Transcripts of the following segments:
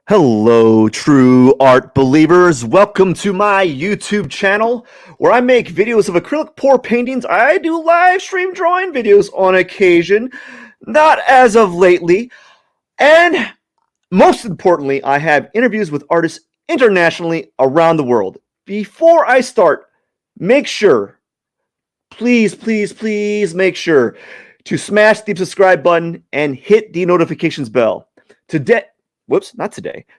Hello, true art believers. Welcome to my YouTube channel where I make videos of acrylic pour paintings. I do live stream drawing videos on occasion, not as of lately. And most importantly, I have interviews with artists internationally around the world. Before I start, make sure, please make sure to smash the subscribe button and hit the notifications bell.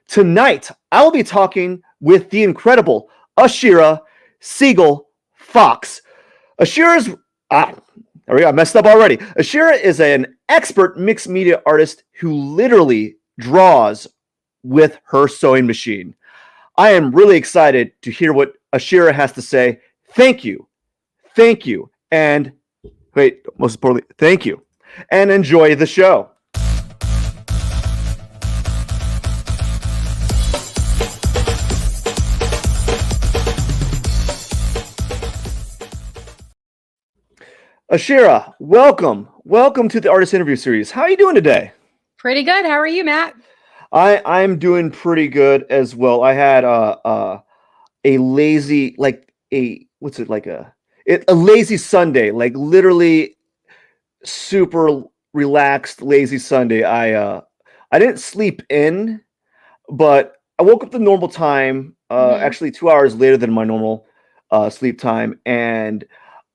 Tonight, I'll be talking with the incredible Ashira Siegel Fox. Ashira's I messed up already. Ashira is an expert mixed media artist who literally draws with her sewing machine. I am really excited to hear what Ashira has to say. Thank you, and most importantly, thank you, and enjoy the show. Ashira, welcome to the artist interview series. How are you doing today? Pretty good. How are you, Matt? I'm doing pretty good as well. I had a lazy a lazy Sunday, like literally super relaxed lazy Sunday. I didn't sleep in, but I woke up the normal time, actually 2 hours later than my normal sleep time, and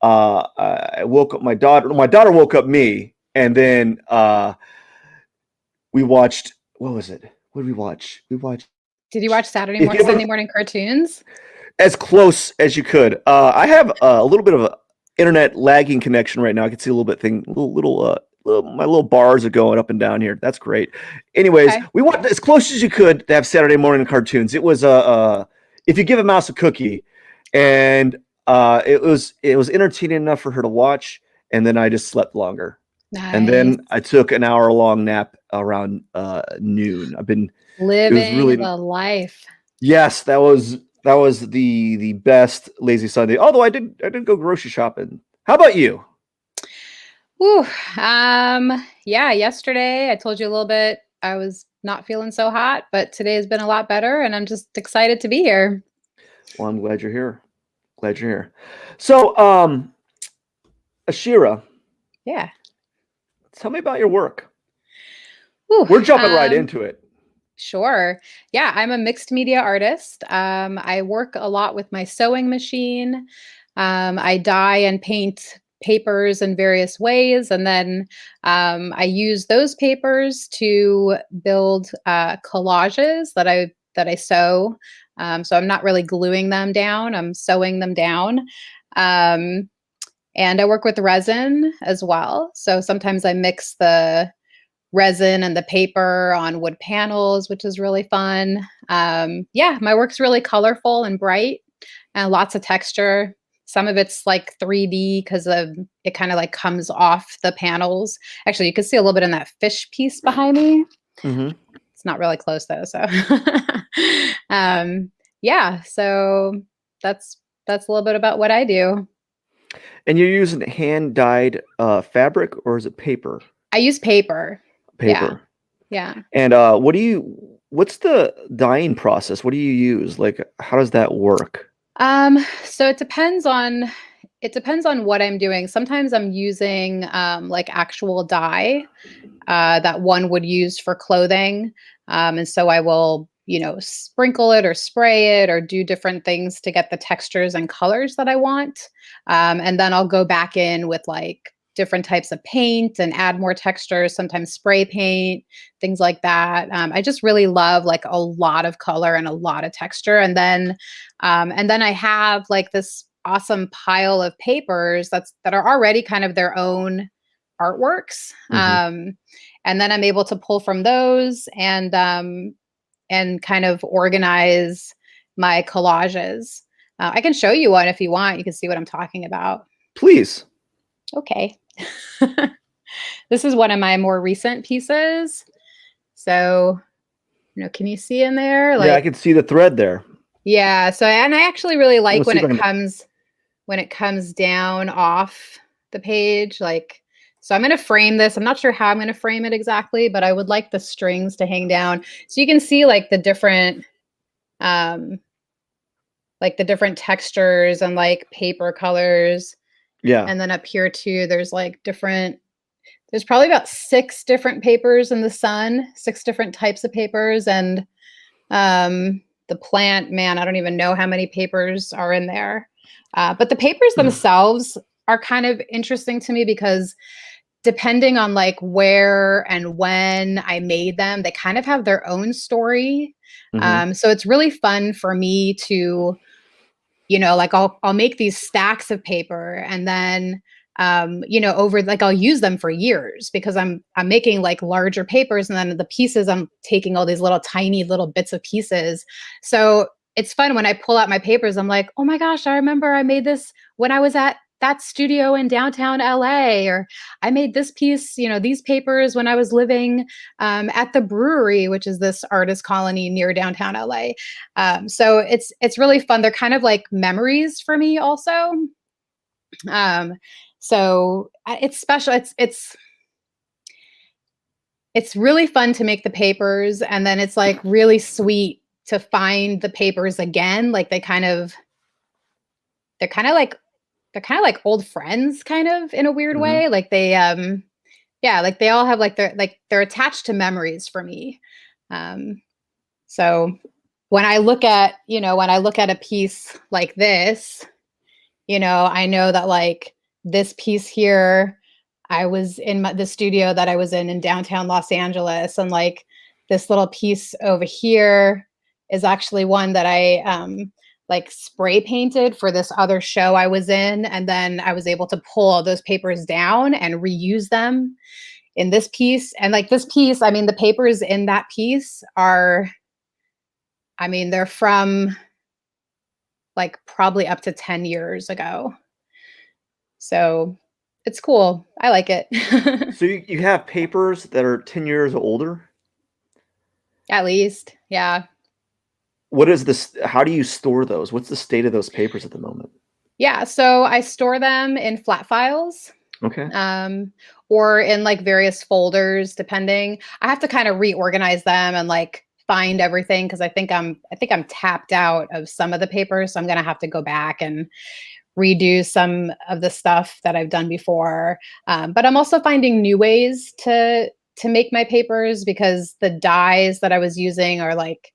I woke up my daughter. My daughter woke up me, and then we watched. What was it? What did we watch? Did you watch Sunday morning cartoons? As close as you could. I have a little bit of a internet lagging connection right now. I can see a little bit my little bars are going up and down here. That's great. Anyways, okay. We want as close as you could to have Saturday morning cartoons. It was if you give a mouse a cookie, and it was entertaining enough for her to watch, and then I just slept longer. Nice. And then I took an hour-long nap around noon. I've been living the life. Yes, that was the best lazy Sunday. Although I did go grocery shopping. How about you? Woo. Yeah, yesterday I told you a little bit. I was not feeling so hot, but today has been a lot better, and I'm just excited to be here. Well, I'm glad you're here. So, Ashira. Yeah. Tell me about your work. Ooh, we're jumping right into it. Sure. Yeah, I'm a mixed media artist. I work a lot with my sewing machine. I dye and paint papers in various ways, and then I use those papers to build collages that I sew. So I'm not really gluing them down, I'm sewing them down. And I work with resin as well. So sometimes I mix the resin and the paper on wood panels, which is really fun. Yeah, my work's really colorful and bright and lots of texture. Some of it's like 3D because it kind of like comes off the panels. Actually, you can see a little bit in that fish piece behind me. Mm-hmm. It's not really close though, so yeah, so that's a little bit about what I do. And you're using hand-dyed fabric, or is it paper? I use paper. Yeah. And what's the dyeing process? What do you use? Like, how does that work? So it depends on what I'm doing. Sometimes I'm using like actual dye that one would use for clothing. And so I will, sprinkle it or spray it or do different things to get the textures and colors that I want. And then I'll go back in with like different types of paint and add more textures, sometimes spray paint, things like that. I just really love like a lot of color and a lot of texture. And then I have like this awesome pile of papers that are already kind of their own artworks. Mm-hmm. And then I'm able to pull from those and kind of organize my collages. I can show you one if you want. You can see what I'm talking about. Please. Okay. This is one of my more recent pieces. So, can you see in there? Yeah, I can see the thread there. Yeah. So, and I actually really like when it comes down off the page. Like, So I'm going to frame this. I'm not sure how I'm going to frame it exactly, but I would like the strings to hang down so you can see like um, the different textures and like paper colors. Yeah. And then up here too, there's like there's probably about 6 different papers in the sun, 6 different types of papers. And the plant, man, I don't even know how many papers are in there. But the papers themselves are kind of interesting to me because depending on like where and when I made them, they kind of have their own story. So it's really fun for me to, like I'll make these stacks of paper and then over like I'll use them for years because I'm making like larger papers and then the pieces I'm taking all these little tiny little bits of pieces. So it's fun when I pull out my papers. I'm like, oh my gosh, I remember I made this when I was at that studio in downtown LA, or I made this piece, these papers when I was living at the brewery, which is this artist colony near downtown LA. So it's really fun. They're kind of like memories for me also. So it's special. It's really fun to make the papers, and then it's like really sweet to find the papers again. Like they're kind of like old friends, kind of in a weird way. Like like they all have they're attached to memories for me. So when I look at a piece like this, I know that like this piece here, I was in the studio that I was in downtown Los Angeles, and like this little piece over here is actually one that I like spray painted for this other show I was in, and then I was able to pull all those papers down and reuse them in this piece. And like this piece, I mean, the papers in that piece they're from like probably up to 10 years ago. So it's cool. I like it. So you have papers that are 10 years older? At least, yeah. What is this? How do you store those? What's the state of those papers at the moment? Yeah, so I store them in flat files. Okay. Or in like various folders, depending. I have to kind of reorganize them and like find everything because I think I'm tapped out of some of the papers. So I'm gonna have to go back and redo some of the stuff that I've done before. But I'm also finding new ways to make my papers because the dyes that I was using are like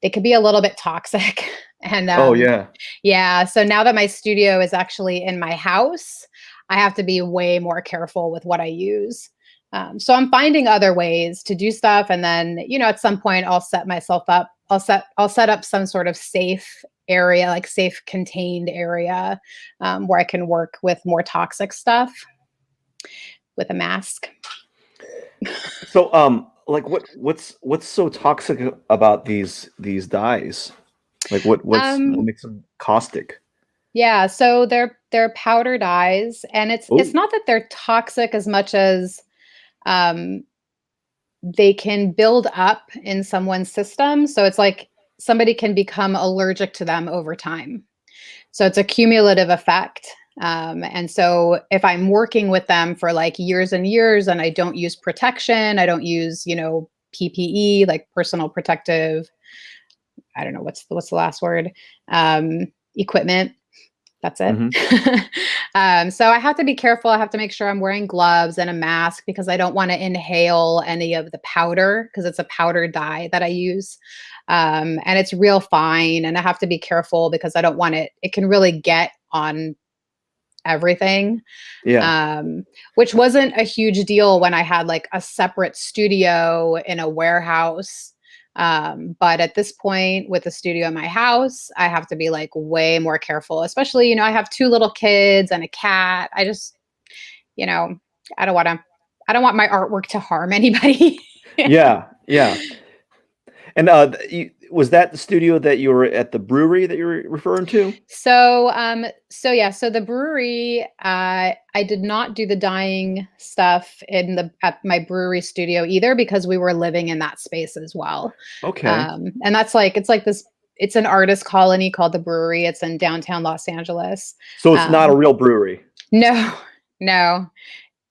they could be a little bit toxic. And Oh yeah. yeah, so now that my studio is actually in my house, I have to be way more careful with what I use. So I'm finding other ways to do stuff, and then at some point I'll set myself up. I'll set up some sort of safe area, like safe contained area, where I can work with more toxic stuff with a mask. So like what's so toxic about these dyes? Like what makes them caustic? Yeah, so they're powder dyes, and it's Oh, not that they're toxic as much as they can build up in someone's system. So it's like somebody can become allergic to them over time. So it's a cumulative effect. And so if I'm working with them for like years and years and I don't use protection, I don't use, PPE, like personal protective, I don't know, what's the last word? Equipment. That's it. hmm So I have to be careful. I have to make sure I'm wearing gloves and a mask because I don't want to inhale any of the powder because it's a powder dye that I use. And it's real fine. And I have to be careful because I don't want it can really get on everything. Yeah. Which wasn't a huge deal when I had like a separate studio in a warehouse. But at this point with the studio in my house, I have to be like way more careful, especially, I have 2 little kids and a cat. I just, I don't want my artwork to harm anybody. Yeah. Yeah. And was that the studio that you were at the brewery that you were referring to? So the brewery, I did not do the dyeing stuff at my brewery studio either because we were living in that space as well. Okay. And that's like it's an artist colony called the Brewery. It's in downtown Los Angeles. So it's not a real brewery. No, no.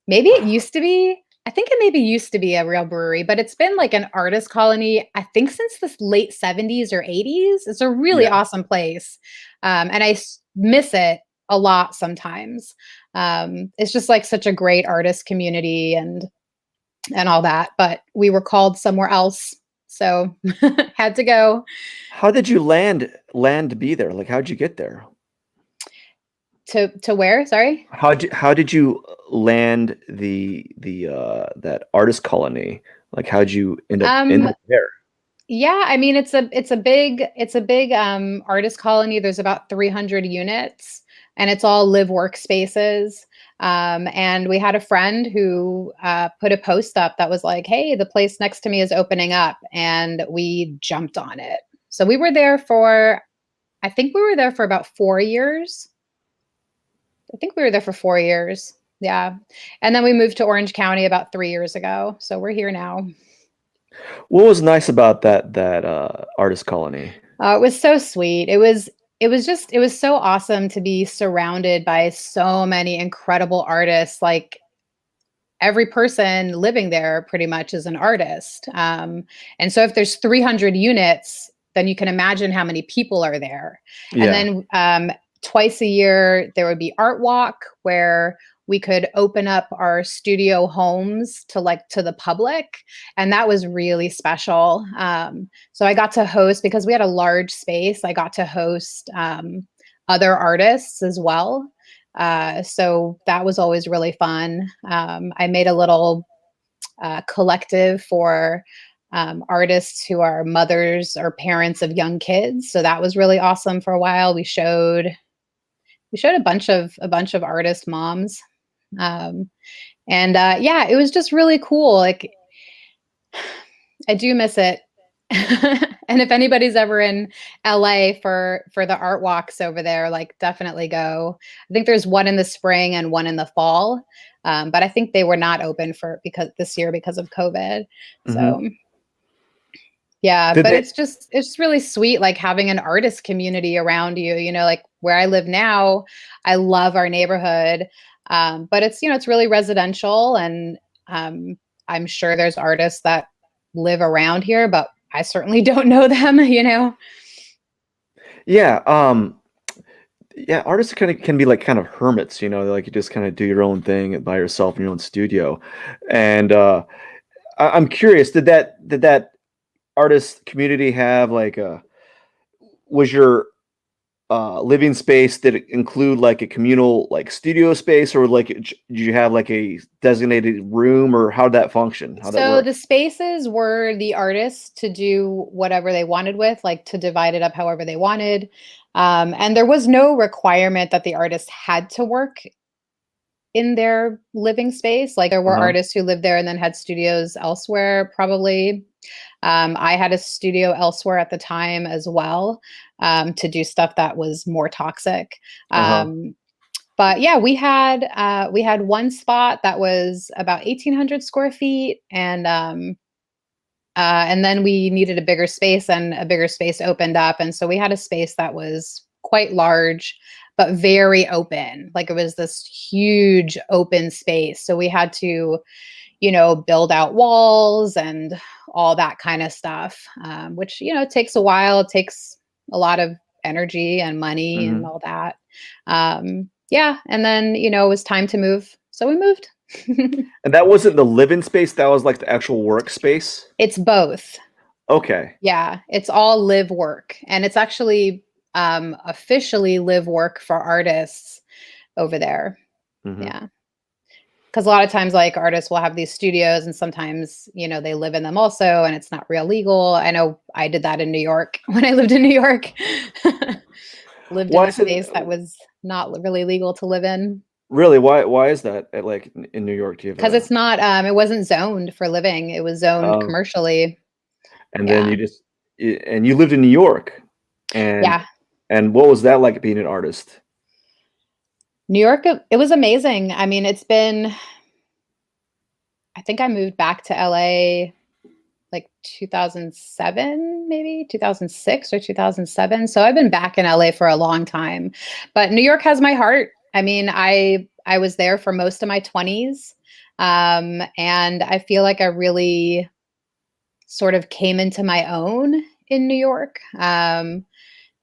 Maybe it used to be. I think it maybe used to be a real brewery, but it's been like an artist colony, I think since the late 70s or 80s. It's a really Yeah. awesome place. And miss it a lot sometimes. It's just like such a great artist community and all that, but we were called somewhere else. So had to go. How did you land to be there? Like, how'd you get there? To where? Sorry. How did you land that artist colony? Like, how'd you end Um, up there? yeah, I mean it's a big artist colony. There's about 300 units, and it's all live workspaces. And we had a friend who put a post up that was like, "Hey, the place next to me is opening up," and we jumped on it. So we were there for, I think we were there for about 4 years. I think we were there for 4 years. Yeah. And then we moved to Orange County about 3 years ago. So we're here now. What was nice about that artist colony? It was so sweet. It was so awesome to be surrounded by so many incredible artists. Like every person living there pretty much is an artist. And so if there's 300 units, then you can imagine how many people are there. And Yeah. then twice a year, there would be art walk where we could open up our studio homes to the public. And that was really special. So I got to host, because we had a large space, I got to host other artists as well. So that was always really fun. I made a little collective for artists who are mothers or parents of young kids. So that was really awesome for a while. We showed a bunch of artist moms. And yeah, it was just really cool. Like I do miss it. And if anybody's ever in LA for the art walks over there, like definitely go. I think there's one in the spring and one in the fall. But I think they were not open for because this year because of COVID. Hmm. So yeah, Did but they? it's really sweet like having an artist community around you, like where I live now, I love our neighborhood. But it's really residential and I'm sure there's artists that live around here, but I certainly don't know them. Yeah. Yeah. Artists can be like kind of hermits. Like you just kind of do your own thing by yourself in your own studio. And I'm curious. Did that artist community have like was your living space, did it include like a communal like studio space, or like did you have like a designated room, or how did that function? How that So work? the spaces were the artists to do whatever they wanted with, like to divide it up however they wanted. And there was no requirement that the artist had to work in their living space. Like there were Uh-huh. artists who lived there and then had studios elsewhere, probably. I had a studio elsewhere at the time as well, to do stuff that was more toxic. Uh-huh. But yeah, we had one spot that was about 1,800 square feet, and then we needed a bigger space, and a bigger space opened up, and so we had a space that was quite large, but very open. Like it was this huge open space. So we had to, build out walls and all that kind of stuff, which it takes a while. It takes a lot of energy and money and Hmm. all that. Yeah, and then it was time to move, so we moved. And that wasn't the living space, that was like the actual workspace? It's both. Okay. Yeah, it's all live work, and it's actually officially live work for artists over there. Hmm. Yeah, because a lot of times, like artists will have these studios, and sometimes they live in them also, and it's not real legal. I know I did that in New York when I lived in New York. Lived in Why a is it space that was not really legal to live in really, why is that like in New York? Do you have because a it's not. It wasn't zoned for living. It was zoned um commercially. and then Yeah, and you lived in New York, and yeah. what was that like being an artist? New York, it was amazing. I mean, I think I moved back to LA like 2007, maybe 2006 or 2007. So I've been back in LA for a long time. But New York has my heart. I mean, I was there for most of my 20s. And I feel like I really sort of came into my own in New York.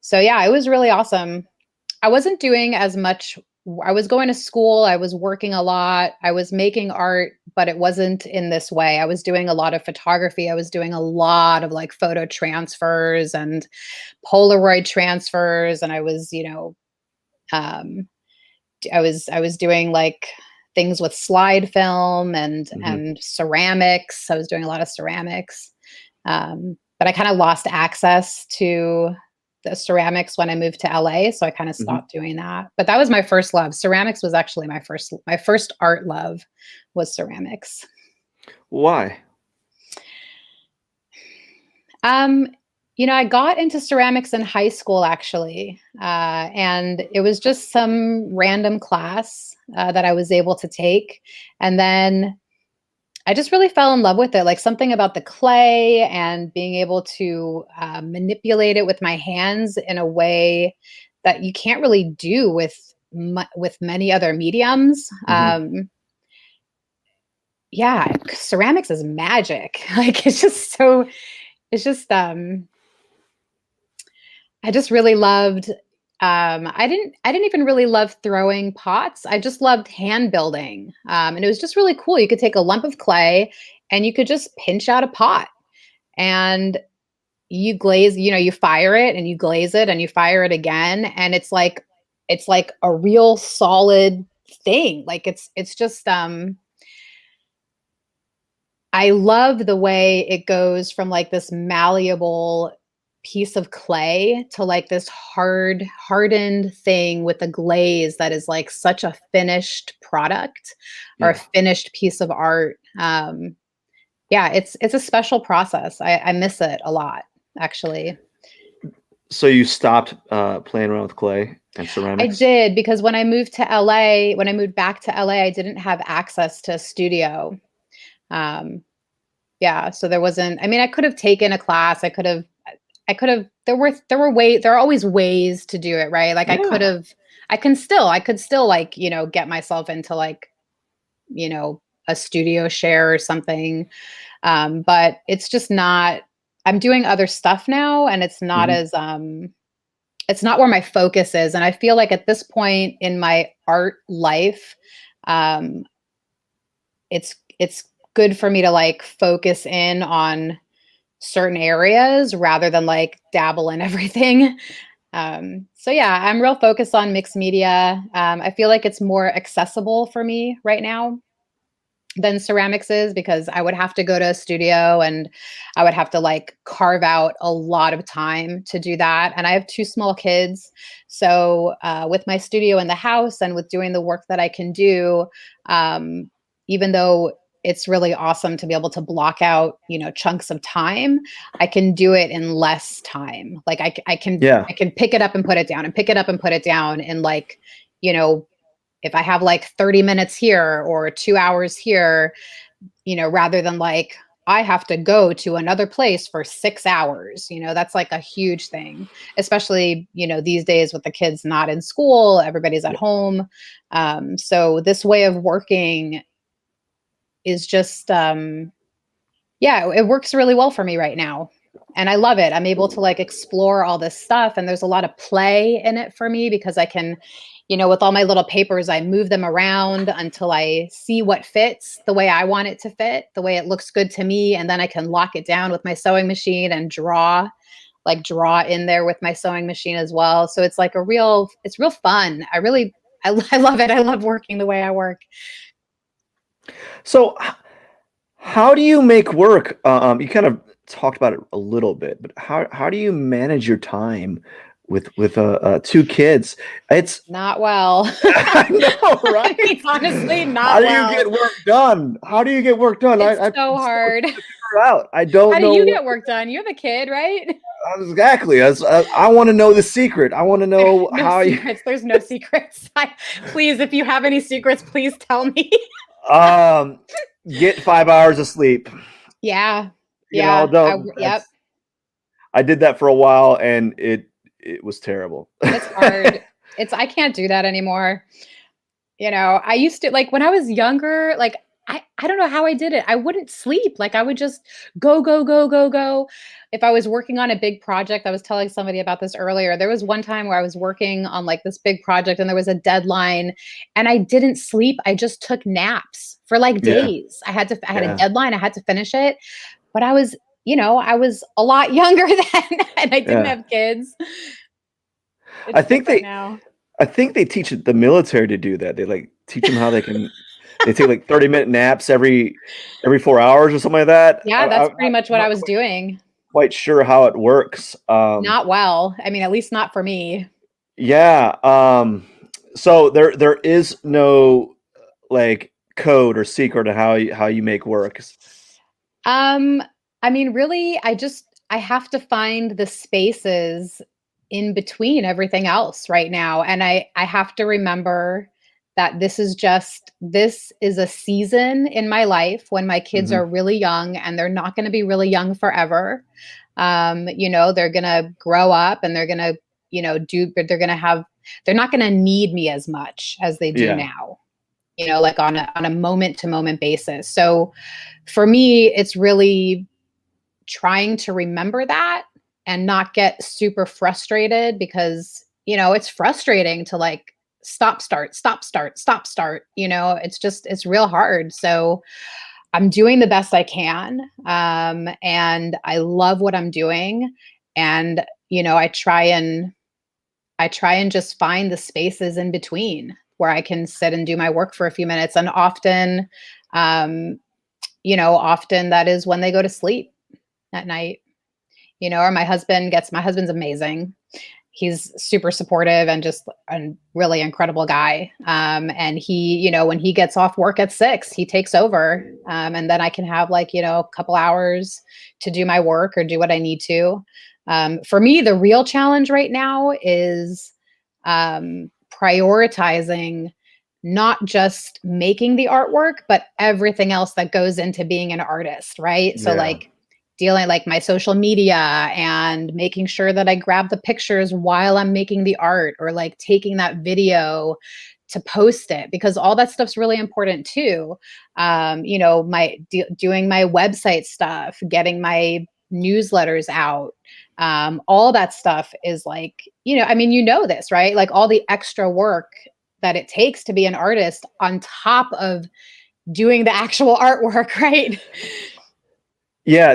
So yeah, it was really awesome. I wasn't doing as much. I was going to school, I was working a lot, I was making art, but it wasn't in this way. I was doing a lot of photography. I was doing a lot of like photo transfers and Polaroid transfers, and I was, um, I was doing like things with slide film and Hmm. and ceramics. I was doing a lot of ceramics. But I kind of lost access to the ceramics when I moved to LA, so I kind of Hmm. stopped doing that. But that was my first love. Ceramics was actually my first art love was ceramics. Why? Um, I got into ceramics in high school actually, and it was just some random class that I was able to take, and then I just really fell in love with it. Like something about the clay and being able to manipulate it with my hands in a way that you can't really do with many other mediums. Hmm. Yeah, ceramics is magic. Like it's just so. It's just I just really loved I didn't even really love throwing pots. I just loved hand building. And it was just really cool. You could take a lump of clay and you could just pinch out a pot and you glaze, you fire it and you glaze it and you fire it again and it's like a real solid thing. Like it's just I love the way it goes from like this malleable piece of clay to like this hardened thing with a glaze that is like such a finished product or a Yeah. finished piece of art. Yeah, it's a special process. I miss it a lot, actually. So you stopped playing around with clay and I ceramics? did because when I moved back to LA, I didn't have access to a studio. Um, Yeah, so there wasn't I mean, I could have taken a class, I could have there are always ways to do it, right? Like Yeah. I could still like, get myself into like, a studio share or something. But it's just not I'm doing other stuff now and Hmm. it's not where my focus is. And I feel like at this point in my art life, um, it's good for me to like focus in on certain areas rather than like dabble in everything. So yeah, I'm real focused on mixed media. I feel like it's more accessible for me right now than ceramics is because I would have to go to a studio and I would have to like carve out a lot of time to do that. And I have two small kids. So with my studio in the house and with doing the work that I can do, um, even though it's really awesome to be able to block out, chunks of time, I can do it in less time. Like I can Yeah. I can pick it up and put it down and pick it up and put it down in like, you know, if I have like 30 minutes here or 2 hours here, rather than like I have to go to another place for 6 hours, that's like a huge thing, especially, these days with the kids not in school, everybody's at Yeah. home. So this way of working is just, yeah, it works really well for me right now. And I love it. I'm able to like explore all this stuff and there's a lot of play in it for me because I can, with all my little papers, I move them around until I see what fits the way I want it to fit, the way it looks good to me. And then I can lock it down with my sewing machine and draw in there with my sewing machine as well. So it's like it's real fun. I love it. I love working the way I work. So how do you make work? You kind of talked about it a little bit, but how do you manage your time with two kids? It's Not well. I know, I right? mean, honestly, How not do you get well. work done? How do you get work done? It's I'm so still hard. trying to figure it out. I How don't do know you what get work done? You're the kid, right? exactly. I want to know the secret. I want to know No how you secrets. There's no secrets. Please, if you have any secrets, please tell me. um get 5 hours of sleep. Yeah. You know, Yeah. don't Yep. that's I did that for a while and it was terrible. It's hard. I can't do that anymore. I used to like when I was younger, like I don't know how I did it. I wouldn't sleep. Like I would just go, go, go, go, go. If I was working on a big project, I was telling somebody about this earlier. There was one time where I was working on like this big project and there was a deadline and I didn't sleep. I just took naps for like Yeah. days. I had a Yeah. deadline. I had to finish it. But I was, I was a lot younger then and I didn't Yeah. have kids. I It's think different they now. I think they teach the military to do that. They like teach them how they take like 30-minute naps every 4 hours or something like that. Yeah, that's I'm pretty not much what I not was doing. quite sure how it works. Not well. I mean, at least not for me. Yeah. So there is no like code or secret to how you make works. Um, I mean, really, I have to find the spaces in between everything else right now. And I have to remember that this is a season in my life when my kids Hmm. are really young and they're not going to be really young forever. They're gonna grow up and they're gonna, they're gonna have they're not gonna need me as much as they do Yeah. now, like on a moment to moment basis. So for me, it's really trying to remember that and not get super frustrated because, it's frustrating to like stop, start, stop, start, stop, start. It's real hard. So I'm doing the best I can. And I love what I'm doing. And, I try and just find the spaces in between where I can sit and do my work for a few minutes. And um, often that is when they go to sleep at night, or my husband's amazing. He's super supportive and just a really incredible guy. And he, when he gets off work at 6, he takes over. And then I can have like, a couple hours to do my work or do what I need to. For me, the real challenge right now is prioritizing not just making the artwork, but everything else that goes into being an artist, right? So Yeah. like dealing like my social media and making sure that I grab the pictures while I'm making the art or like taking that video to post it because all that stuff's really important too. Doing my website stuff, getting my newsletters out, all that stuff is like, I mean, this, right? Like all the extra work that it takes to be an artist on top of doing the actual artwork, right? Yeah.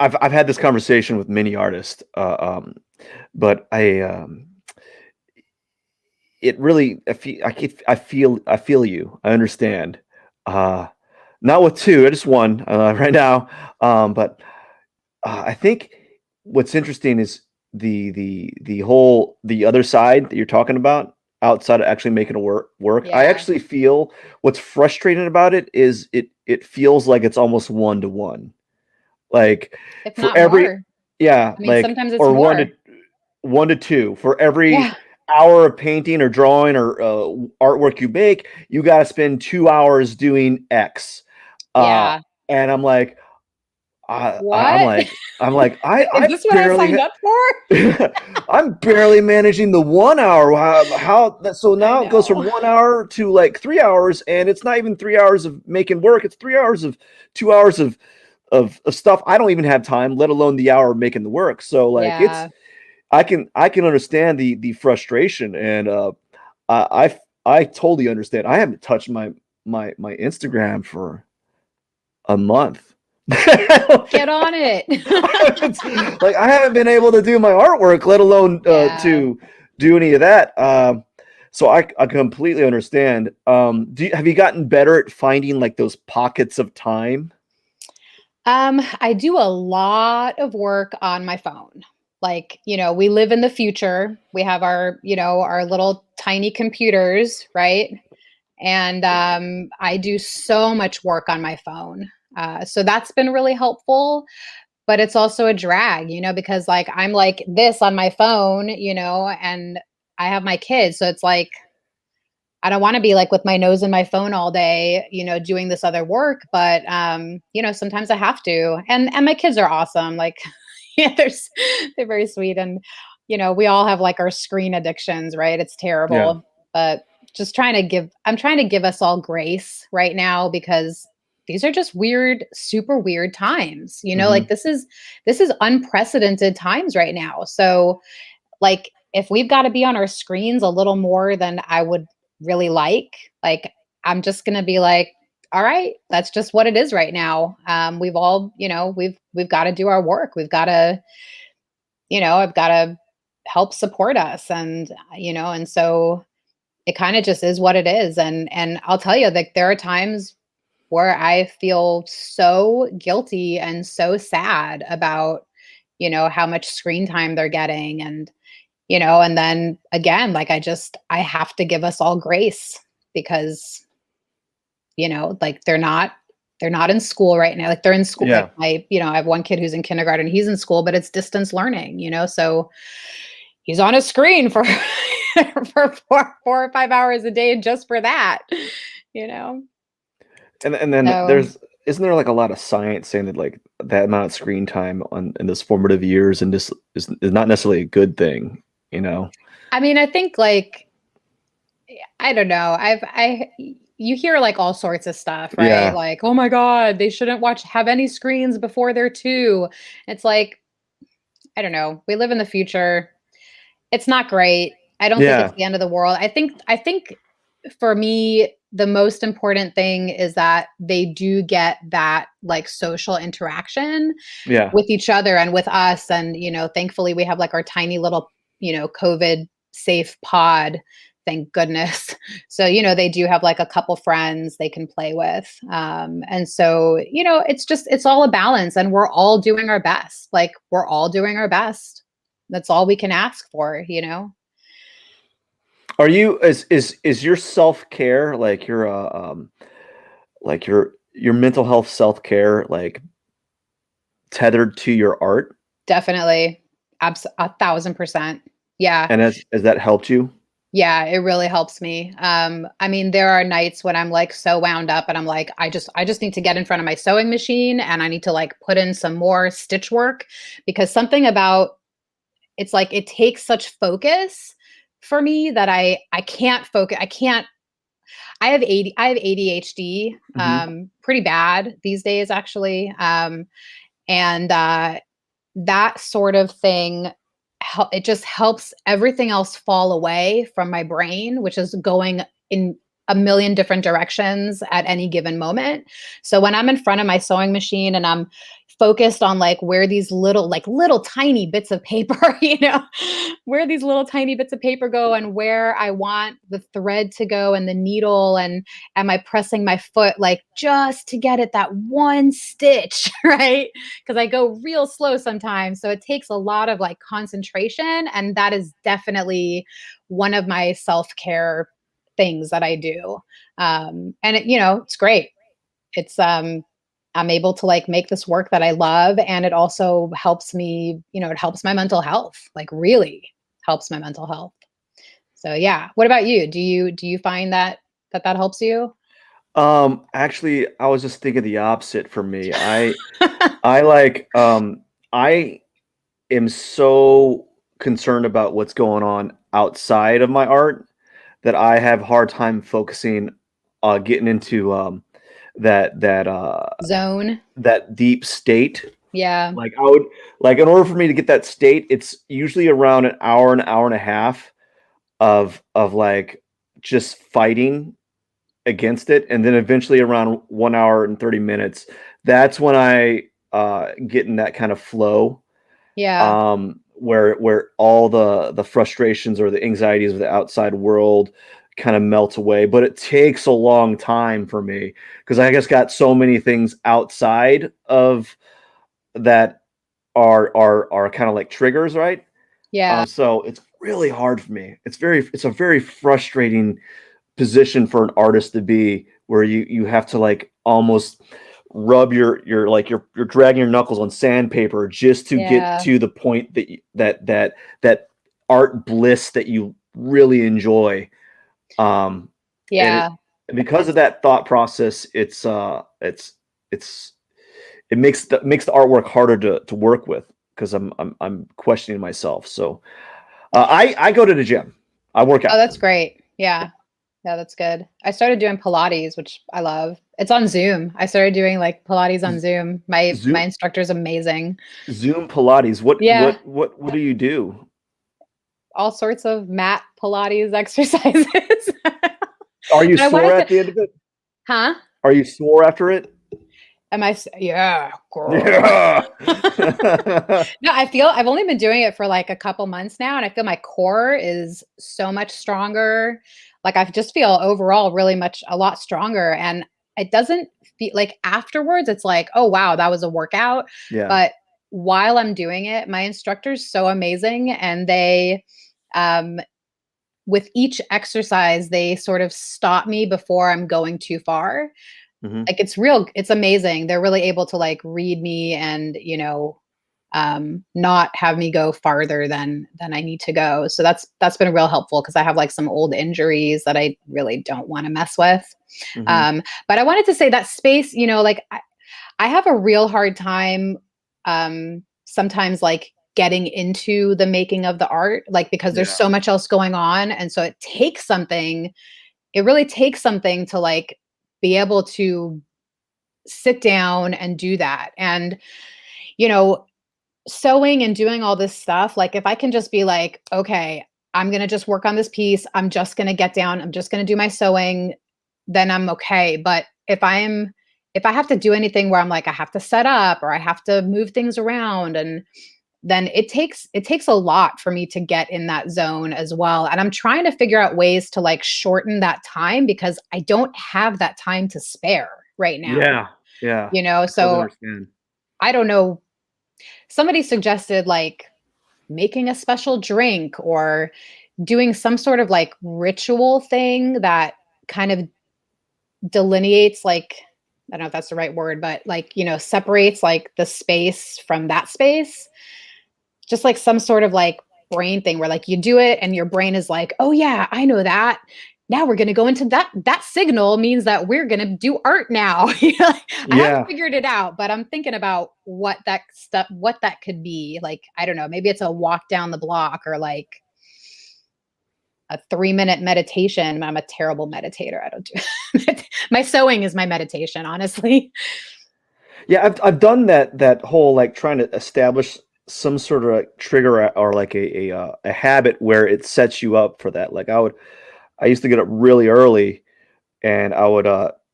I've had this conversation with many artists, but it really I feel you. I understand. Uh, Not with two, I just one right now. But I think what's interesting is the other side that you're talking about outside of actually making it work. I Yeah, actually feel what's frustrating about it is it feels like it's almost one to one. Like if for not every more. yeah, I mean, like sometimes it's or more. 1 to 2 for every Yeah, hour of painting or drawing or artwork you make, you got to spend 2 hours doing X. Uh, yeah. and I'm like, I'm What? like, Is I this what I barely, signed up for? I'm barely managing the 1 hour. How that? So I now it goes from know. 1 hour to like 3 hours, and it's not even 3 hours of making work. It's 3 hours of 2 hours of stuff I don't even have time, let alone the hour of making the work. So like it's Yeah. I can understand the frustration, and I I totally understand. I haven't touched my Instagram for a month. Get on it. Like I haven't been able to do my artwork, let alone Yeah. to do any of that. So I completely understand. Have you gotten better at finding like those pockets of time? I do a lot of work on my phone. Like, we live in the future. We have our little tiny computers, right? And I do so much work on my phone. So that's been really helpful, but it's also a drag, because like I'm like this on my phone, and I have my kids. So it's like I don't want to be like with my nose in my phone all day, doing this other work, but sometimes I have to. And my kids are awesome. Like yeah, they're very sweet and we all have like our screen addictions, right? It's Yeah. terrible. But just trying to give I'm trying to give us all grace right now because these are just weird, super weird times. Hmm. Like this is unprecedented times right now. So like if we've got to be on our screens a little more than I would really like I'm just going to be like, all right, that's just what it is right now. We've all, we've got to do our work. We've got to, I've got to help support us and so it kind of just is what it is. And I'll tell you, like there are times where I feel so guilty and so sad about, how much screen time they're getting and then again, like I have to give us all grace because, like they're not in school right now. Like they're in school. Yeah. Like I have one kid who's in kindergarten, he's in school, but it's distance learning, so he's on a screen for for 4 or 5 hours a day just for that, you know. And then So isn't there like a lot of science saying that like that amount of screen time on in those formative years and this is not necessarily a good thing, you know? I mean, I think like I don't know. I you hear like all sorts of stuff, right? Yeah. Like, oh my God, they shouldn't have any screens before they're two. It's like, I don't know. We live in the future. It's not great. I don't think it's Yeah. the end of the world. I think for me, the most important thing is that they do get that like social interaction Yeah. with each other and with us. And, thankfully we have like our tiny little, COVID safe pod. Thank goodness. So, they do have like a couple friends they can play with. And so, it's all a balance and we're all doing our best. Like we're all doing our best. That's all we can ask for. Are you is your self-care like your mental health self-care like tethered to your art? Definitely. 1,000%. Yeah. And has that helped you? Yeah, it really helps me. I mean, there are nights when I'm like so wound up and I'm like, I just need to get in front of my sewing machine and I need to like put in some more stitch work because something about it's like it takes such focus for me that I can't focus. I have ADHD, Hmm. pretty bad these days actually. And that sort of thing it just helps everything else fall away from my brain, which is going in a million different directions at any given moment. So when I'm in front of my sewing machine and I'm focused on like where these little tiny bits of paper, where these little tiny bits of paper go and where I want the thread to go and the needle and am I pressing my foot like just to get it that one stitch, right? Because I go real slow sometimes. So it takes a lot of like concentration. And that is definitely one of my self care things that I do. And it's great. It's, I'm able to like make this work that I love. And it also helps me, it helps my mental health, like really helps my mental health. So yeah. What about you? Do you find that helps you? Actually, I was just thinking the opposite for me. I like I am so concerned about what's going on outside of my art that I have a hard time focusing getting into that that uh Zone. that deep state. Yeah. Like I would like in order for me to get that state, it's usually around an hour and a half of like just fighting against it, and then eventually around 1 hour and 30 minutes, that's when I get in that kind of flow, Yeah. where all the frustrations or the anxieties of the outside world kind of melt away. But it takes a long time for me because I just got so many things outside of that are kind of like triggers, right? Yeah. So it's really hard for me. It's a very frustrating position for an artist to be where you have to like almost rub your like you're dragging your knuckles on sandpaper just to get Yeah. to the point that art bliss that you really enjoy. um and Yeah. because of that thought process, it's it makes the artwork harder to work with because I'm questioning myself. So I go to the gym. I work Oh, out. that's great. Yeah. Yeah, that's good. I started doing Pilates, which I love. It's on Zoom. I started doing like Pilates on Z- Zoom. My Zoom instructor's amazing. Zoom Pilates. Yeah, What do you do? all sorts of mat Pilates exercises. Are you But I sore wanted to, at the end of it? huh? Are you sore after it? Yeah, girl. Yeah. No, I feel I've only been doing it for like a couple months now, and I feel my core is so much stronger. Like I just feel overall really much a lot stronger. And it doesn't feel like afterwards, it's like, oh wow, that was a workout. Yeah. But while I'm doing it, my instructor's so amazing. And they um with each exercise, they sort of stop me before I'm going too far. Hmm. Like it's amazing. They're really able to like read me and, not have me go farther than I need to go. So that's been real helpful because I have like some old injuries that I really don't want to mess with. Hmm. But I wanted to say that space, like I have a real hard time sometimes like getting into the making of the art, like because there's Yeah. so much else going on. And so it really takes something to like be able to sit down and do that. And, you know, sewing and doing all this stuff, like if I can just be like, okay, I'm going to just work on this piece, I'm just going to get down, I'm just going to do my sewing, then I'm okay. But if I have to do anything where I'm like I have to set up or I have to move things around, and then it takes a lot for me to get in that zone as well. And I'm trying to figure out ways to like shorten that time because I don't have that time to spare right now. Yeah. Yeah. I totally So understand. I don't know. Somebody suggested like making a special drink or doing some sort of like ritual thing that kind of delineates like, I don't know if that's the right word, but like, separates like the space from that space. Just like some sort of like brain thing where like you do it and your brain is like, "Oh yeah, I know that. Now we're going to go into that signal means that we're going to do art now." I haven't Yeah. figured it out, but I'm thinking about what that could be. Like, I don't know, maybe it's a walk down the block or like a 3-minute meditation. I'm a terrible meditator. I don't do my sewing is my meditation, honestly. Yeah, I've done that whole like trying to establish some sort of like trigger or like a habit where it sets you up for that. Like I used to get up really early and I would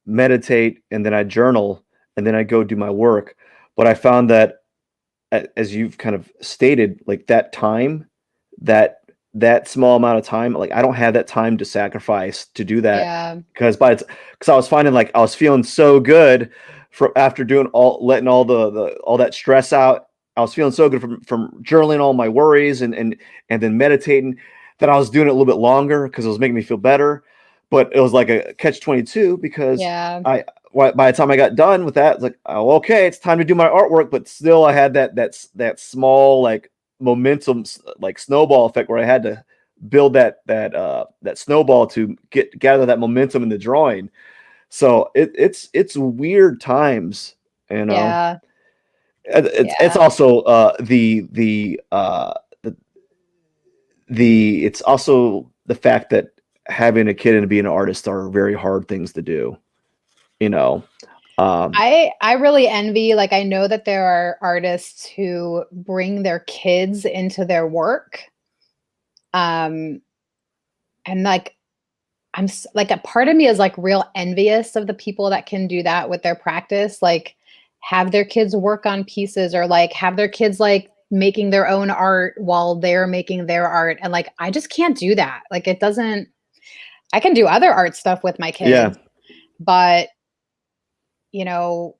meditate and then I'd journal and then I'd go do my work. But I found that as you've kind of stated, like that time, that that small amount of time, like I don't have that time to sacrifice to do that Yeah. because because I was finding like I was feeling so good from after doing all letting all the all that stress out. I was feeling so good from journaling all my worries and then meditating that I was doing it a little bit longer because it was making me feel better. But it was like a catch 22 because Yeah. by the time I got done with that, it's like, oh, okay, it's time to do my artwork. But still, I had that small like momentum, like snowball effect, where I had to build that snowball to gather that momentum in the drawing. So it's weird times, you know. Yeah. It's Yeah. also the it's also the fact that having a kid and being an artist are very hard things to do, you know. Um, I really envy, like I know that there are artists who bring their kids into their work. Um and like like a part of me is like real envious of the people that can do that with their practice, like have their kids work on pieces or like have their kids like making their own art while they're making their art, and like I just can't do that. Like it doesn't I can do other art stuff with my yeah, kids, but you know,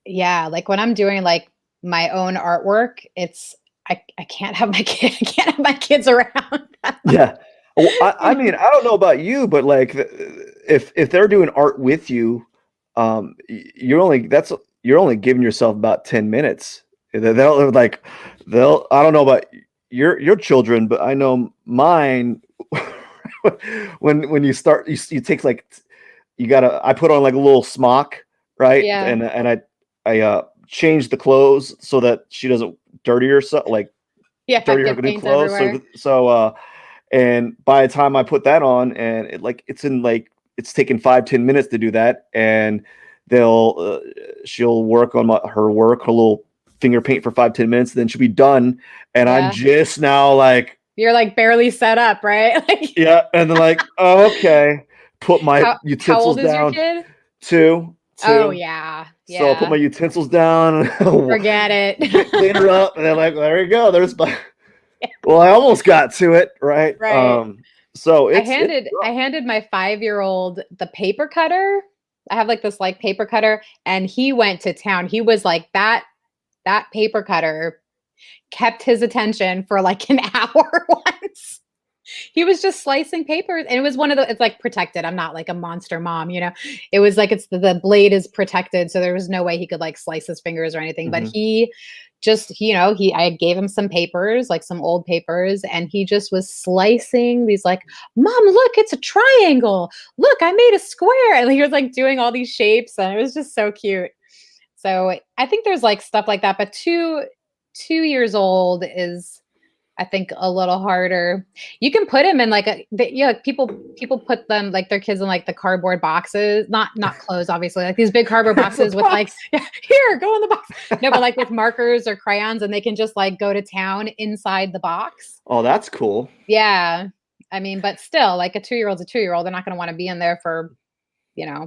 yeah, like when I'm doing like my own artwork, I can't have my kid I can't have my kids around. yeah. Well, I mean, I don't know about you, but like, if they're doing art with you, you're only giving yourself about 10 minutes. They'll like they'll. I don't know about your children, but I know mine. When you start, you take like you gotta. I put on like a little smock, right, Yeah. and I change the clothes so that she doesn't dirty herself, like Yeah, dirty her get new paint clothes. everywhere. And by the time I put that on, and it's taken 5-10 minutes to do that, and she'll work on her little finger paint for 5-10 minutes, then she'll be done, and I'm Yeah. just now like, You're like barely set up, right? Like, yeah, and then like, oh, okay, put my how utensils old is your down. kid? Two. Oh yeah. So I'll put my Yeah. utensils down, Forget it. clean her up, and then like, there you go. Well, I almost got to it, right? Right. So I it's handed I handed my 5-year-old the paper cutter. I have like this like paper cutter, and he went to town. He was like that paper cutter kept his attention for like an hour once. He was just slicing papers, and it was one of the it's like protected. I'm not like a monster mom, you know. It was like it's the blade is protected, so there was no way he could like slice his fingers or anything. But Mhm. he just, you know, he I gave him some papers, like some old papers, and he just was slicing these like, "Mom, look, it's a triangle. Look, I made a square." And he was like doing all these shapes, and it was just so cute. So I think there's like stuff like that, but 2 years old is I think a little harder. You can put him in like yeah, like people put them like their kids in like the cardboard boxes, not clothes, obviously, like these big cardboard The boxes with like, box. yeah, here, go in the box. No, but like with markers or crayons, and they can just like go to town inside the box. Oh, that's cool. Yeah. I mean, but still, like a 2-year-old's a 2-year-old. They're not going to want to be in there for,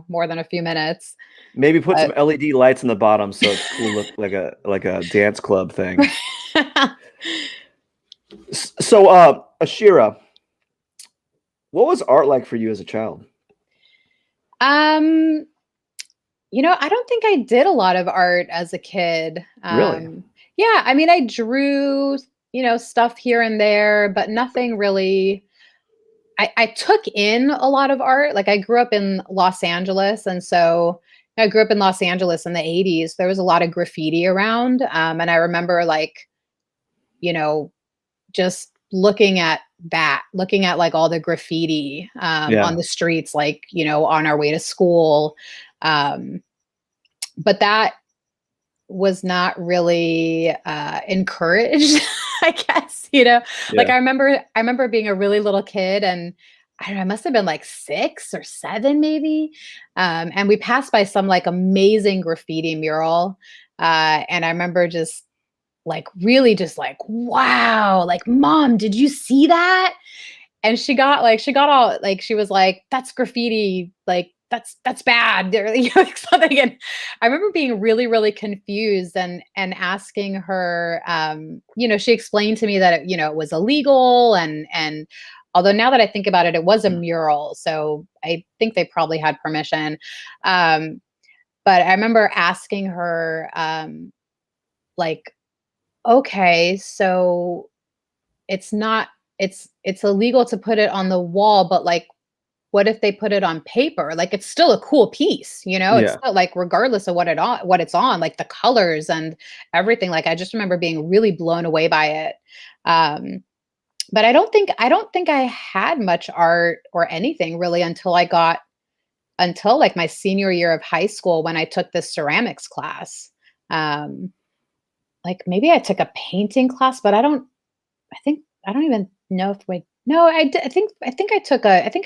more than a few minutes. Maybe put But some LED lights in the bottom so it's cool, look like a dance club thing. So, Ashira, what was art like for you as a child? um I don't think I did a lot of art as a kid. Really? Yeah, I mean, I drew, stuff here and there, but nothing really. I took in a lot of art. Like I grew up in Los Angeles, and so I grew up in Los Angeles in the 80s. There was a lot of graffiti around, and I remember like, you know, just looking at like all the graffiti on Yeah. the streets, like on our way to school. Um, but that was not really encouraged, I guess. Like Yeah. I remember being a really little kid, and I don't know, I must have been like 6 or 7 maybe. And we passed by some like amazing graffiti mural. And I remember just like really just like, wow, like, Mom, did you see that? And she got all like, she was like, that's graffiti, like that's bad, or like something. And I remember being really, really confused and asking her, she explained to me that it was illegal, and although now that I think about it, it was a mural, so I think they probably had permission. Um, but I remember asking her, like, okay, so it's not it's illegal to put it on the wall, but like what if they put it on paper? Like it's still a cool piece, It's Yeah. still like regardless of what it's on, like the colors and everything. Like I just remember being really blown away by it. Um, but I don't think I had much art or anything really until like my senior year of high school when I took this ceramics class. Um, like maybe I took a painting class, but I don't even know if we no, I think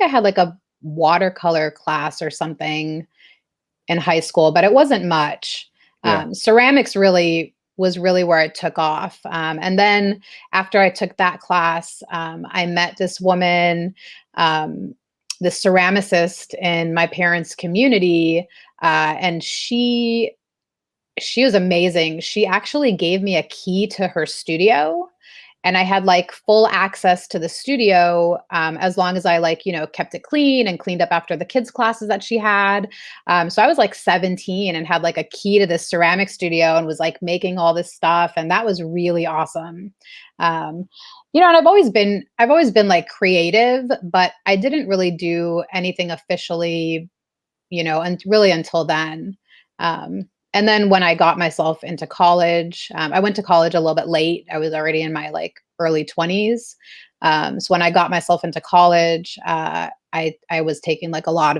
I had like a watercolor class or something in high school, but it wasn't much. Yeah. Ceramics really was really where it took off. And then after I took that class, I met this woman, um, this ceramicist in my parents' community, and she was amazing. She actually gave me a key to her studio, and I had like full access to the studio, as long as I like, kept it clean and cleaned up after the kids' classes that she had. So I was like 17 and had like a key to this ceramic studio and was like making all this stuff. And that was really awesome. Um, and I've always been like creative, but I didn't really do anything officially, and really until then. And then when I got myself into college, I went to college a little bit late. I was already in my like early 20s. So when I got myself into college, I was taking like a lot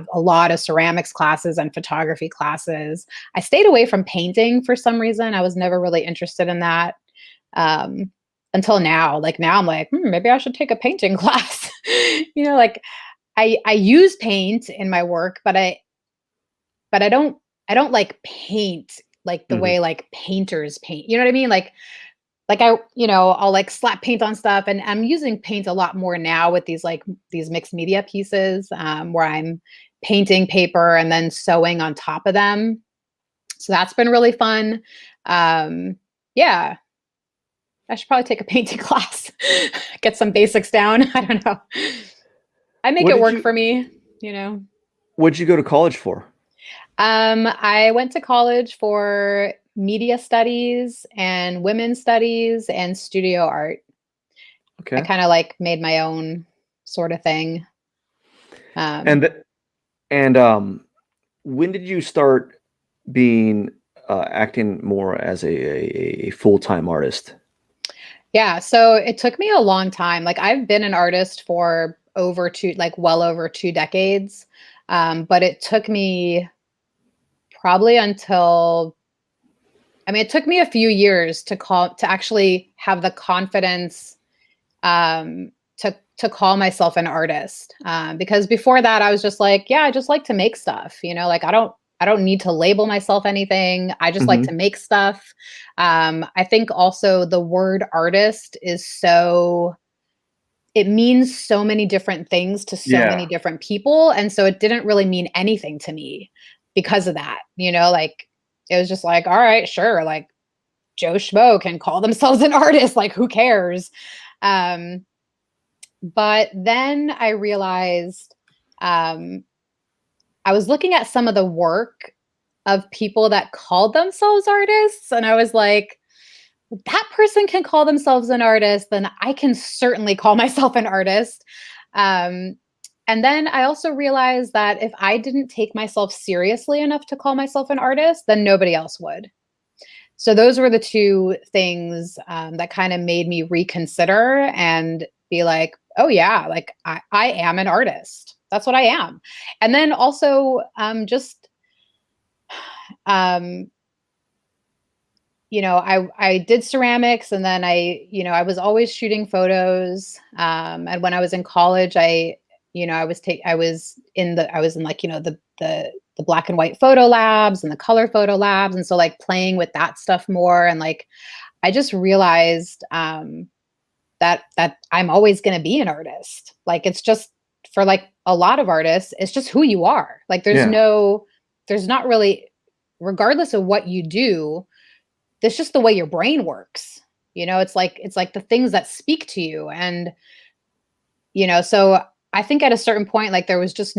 of ceramics classes and photography classes. I stayed away from painting for some reason. I was never really interested in that, until now. Like now, I'm like, maybe I should take a painting class. Like I use paint in my work, but I don't like paint like the Mhm. way like painters paint. You know what I mean? Like I'll like slap paint on stuff, and I'm using paint a lot more now with these mixed media pieces, where I'm painting paper and then sewing on top of them. So that's been really fun. Yeah, I should probably take a painting class, get some basics down. I don't know. I make What it did work you for me, you know. What'd you go to college for? I went to college for media studies and women's studies and studio art. I Okay. kind of like made my own sort of thing. Um, And th- and when did you start being acting more as a full-time artist? yeah, so it took me a long time. Like I've been an artist for well over 2 decades. But it took me probably until I mean, it took me a few years to actually have the confidence to call myself an artist. Because before that, I was just like, yeah, I just like to make stuff. Like I don't need to label myself anything. I just like to Hmm. make stuff. I think also the word artist it means so many different things to so Yeah. many different people, and so it didn't really mean anything to me because of that. Like it was just like, all right, sure, like Joe Schmo can call themselves an artist. Like, who cares? Um, but then I realized um, I was looking at some of the work of people that called themselves artists, and I was like, that person can call themselves an artist, then I can certainly call myself an artist. Um, and then I also realized that if I didn't take myself seriously enough to call myself an artist, then nobody else would. So those were the two things that kind of made me reconsider and be like, oh yeah, like I am an artist. That's what I am. And then also just um, I did ceramics, and then I was always shooting photos. And when I was in college, I was in like, the black and white photo labs and the color photo labs. And so like playing with that stuff more. And like, I just realized, that I'm always going to be an artist. Like, it's just for like a lot of artists, it's just who you are. Like, Yeah. there's not really, regardless of what you do, that's just the way your brain works. It's like the things that speak to you. And, so I think at a certain point, like there just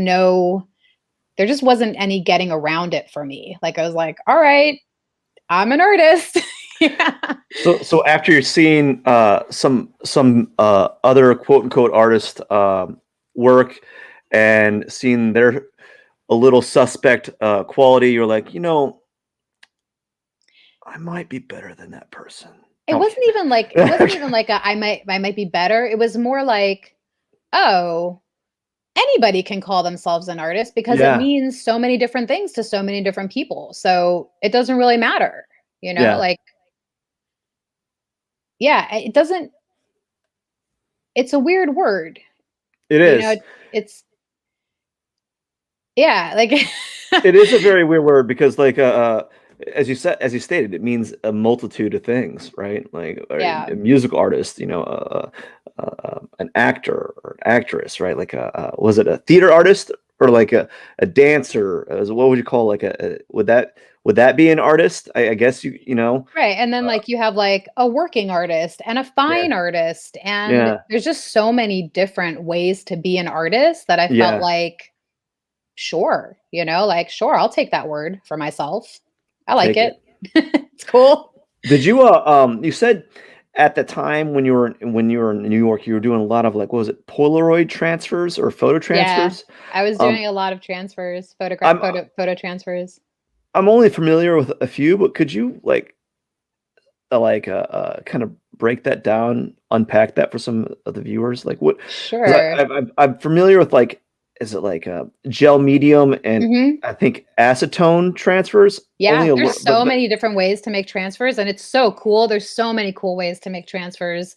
wasn't any getting around it for me. Like I was like, all right, I'm an artist. Yeah. So after you're seeing some other quote unquote artist work and seeing their a little suspect quality, you're like, I might be better than that person. It No, I'm wasn't kidding. even like it wasn't even like I might be better. It was more like, oh, anybody can call themselves an artist because it Yeah, means so many different things to so many different people. So it doesn't really matter, yeah, like, yeah, it doesn't, it's a weird word, it you know, is. it, it's, yeah, like, It is a very weird word because, like, as you stated, it means a multitude of things, right? Like, or yeah, a musical artist, an actor or an actress, right? Like, was it a theater artist or like a dancer? What would you call like would that be an artist? I guess right. And then uh, like you have like a working artist and a yeah, fine artist, and yeah, there's just so many different ways to be an artist that I felt yeah. like, sure, like, sure, I'll take that word for myself. I like Take it. it. It's cool. Did you you said at the time when you were in New York, you were doing a lot of like what was it, Polaroid transfers or photo Yeah. transfers? I was Um doing a lot of transfers, I'm photo transfers. I'm only familiar with a few, but could you kind of break that down, unpack that for some of the viewers? Like what, because Sure. I'm familiar with like, is it like gel medium and Mhm. I think acetone transfers only Yeah, a there's little, so but many different ways to make transfers, and it's so cool. There's so many cool ways to make transfers.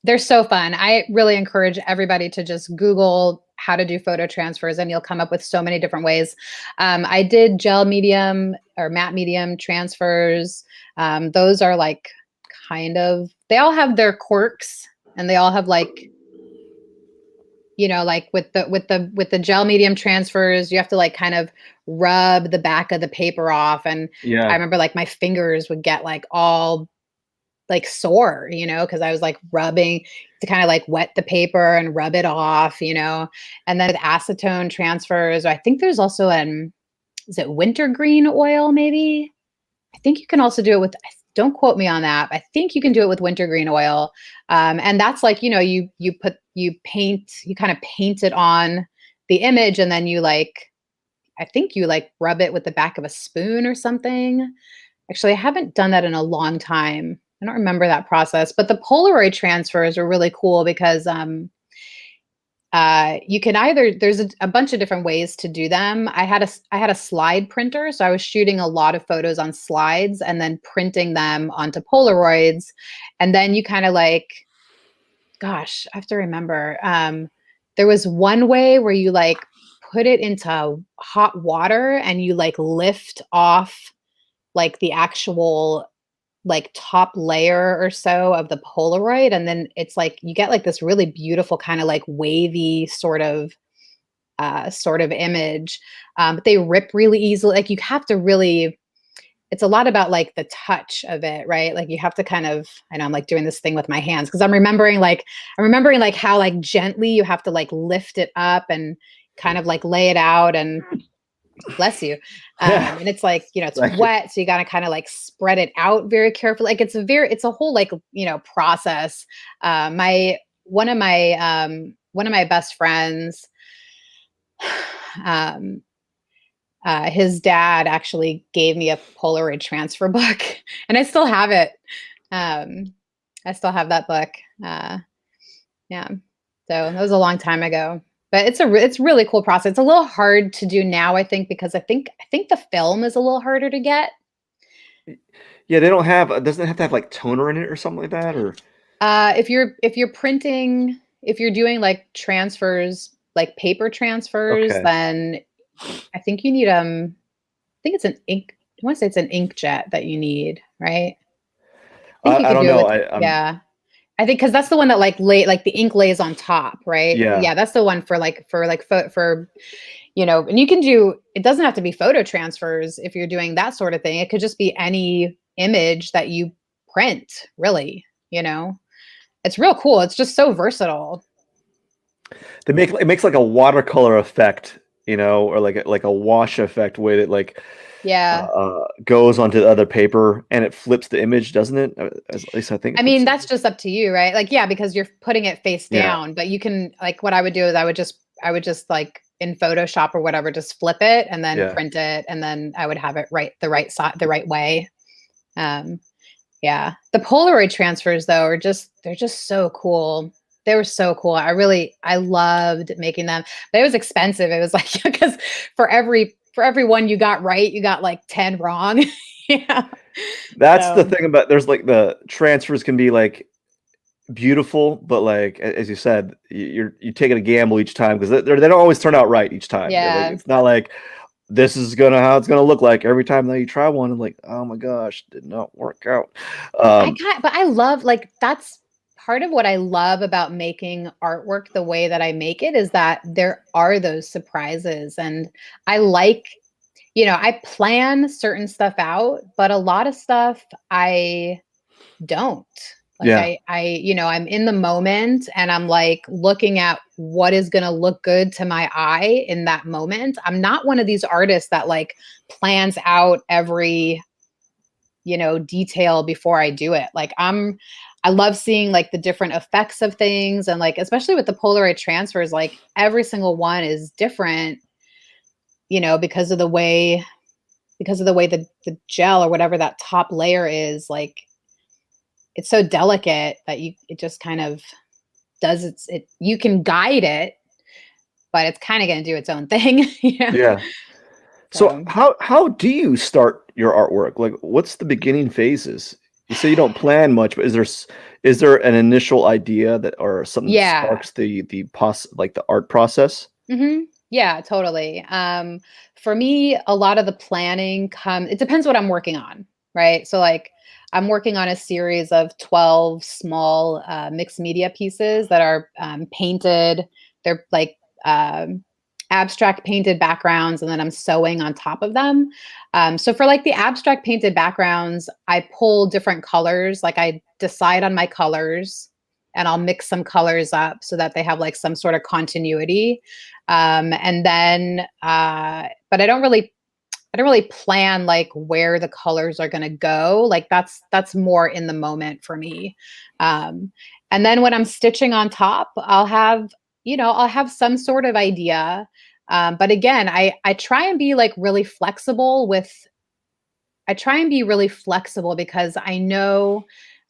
They're so fun. I really encourage everybody to just Google how to do photo transfers, and you'll come up with so many different ways. I did gel medium or matte medium transfers. Those are like they all have their quirks, and they all have like, like with the gel medium transfers, you have to like kind of rub the back of the paper off. And I Yeah. remember like my fingers would get like all like sore, because I was like rubbing to kind of like wet the paper and rub it off. And then with acetone transfers, I think there's also is it wintergreen oil maybe? I think you can also do it with, don't quote me on that. I think you can do it with wintergreen oil. And that's like, you kind of paint it on the image, and then I think you like rub it with the back of a spoon or something. Actually, I haven't done that in a long time. I don't remember that process, but the Polaroid transfers are really cool because you can there's a bunch of different ways to do them. I had a slide printer, so I was shooting a lot of photos on slides and then printing them onto Polaroids. And then you kind of like, gosh, I have to remember. There was one way where you like put it into hot water and you like lift off like the actual like top layer or so of the Polaroid, and then it's like you get like this really beautiful kind of like wavy sort of image. But they rip really easily. Like you have to really, it's a lot about like the touch of it, right? Like you have to kind of, I know I'm like doing this thing with my hands because I'm remembering like how like gently you have to like lift it up and kind of like lay it out, and bless you. And it's like, it's wet. So you got to kind of like spread it out very carefully. Like it's a whole like, process. One of my best friends, his dad actually gave me a Polaroid transfer book, and I still have it. I still have that book. Yeah. So that was a long time ago. But it's really cool process. It's a little hard to do now, I think, because I think the film is a little harder to get. Yeah, they don't have, doesn't it have to have like toner in it or something like that? Or If you're printing, if you're doing like transfers, like paper transfers, okay. then I think you need I think it's an ink. I want to say it's an inkjet that you need, right? I think you I could don't do it know. with, yeah. I think because that's the one that like like the ink lays on top, right? Yeah. Yeah, that's the one for and you can do, it doesn't have to be photo transfers if you're doing that sort of thing. It could just be any image that you print, really, It's real cool. It's just so versatile. It makes like a watercolor effect, or like a wash effect way that like Yeah. goes onto the other paper and it flips the image, doesn't it? At least I think I it flips mean, it. that's just up to you, right? Like, yeah, because you're putting it face Yeah. down, but you can like what I would do is I would just like in Photoshop or whatever, just flip it and then Yeah. print it, and then I would have it the right side, the right way. Yeah. The Polaroid transfers though they're just so cool. They were so cool. I loved making them. But it was expensive. It was like because for every one you got right, you got like 10 wrong. Yeah. That's the So thing about, there's like the transfers can be like beautiful, but like as you said, you taking a gamble each time because they don't always turn out right each time. Like, yeah. it's not like this is how it's gonna look like every time that you try one. And like, oh my gosh, did not work out. But I love like that's part of what I love about making artwork the way that I make it is that there are those surprises, and I like, I plan certain stuff out, but a lot of stuff I don't. Like Yeah, I'm in the moment and I'm like looking at what is going to look good to my eye in that moment. I'm not one of these artists that like plans out every detail before I do it. Like I love seeing like the different effects of things, and like especially with the Polaroid transfers, like every single one is different, because of the way the gel or whatever that top layer is, like it's so delicate that it just kind of does you can guide it, but it's kind of going to do its own thing. Yeah. yeah. So So how do you start your artwork? Like, what's the beginning phases? You say you don't plan much, but Is there an initial idea that or something that Yeah. sparks like the art process? Yeah, totally. For me, a lot of the planning it depends what I'm working on, right? So like I'm working on a series of 12 small mixed media pieces that are painted. They're like um, abstract painted backgrounds, and then I'm sewing on top of them. So for like the abstract painted backgrounds, I pull different colors. Like I decide on my colors and I'll mix some colors up so that they have like some sort of continuity. And then but I don't really plan like where the colors are going to go. Like that's more in the moment for me. um, and then when I'm stitching on top, I'll have some sort of idea. But again, I try and be like really flexible with I try and be really flexible because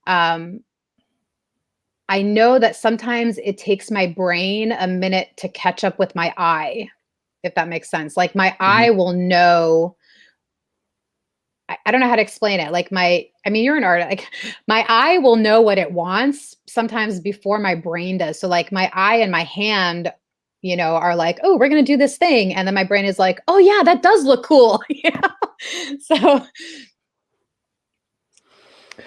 um, I know that sometimes it takes my brain a minute to catch up with my eye, if that makes sense. Like my eye Mhm. will know. I don't know how to explain it. Like I mean, you're an artist. Like my eye will know what it wants sometimes before my brain does. So like my eye and my hand, are like, oh, we're gonna do this thing, and then my brain is like, oh yeah, that does look cool. So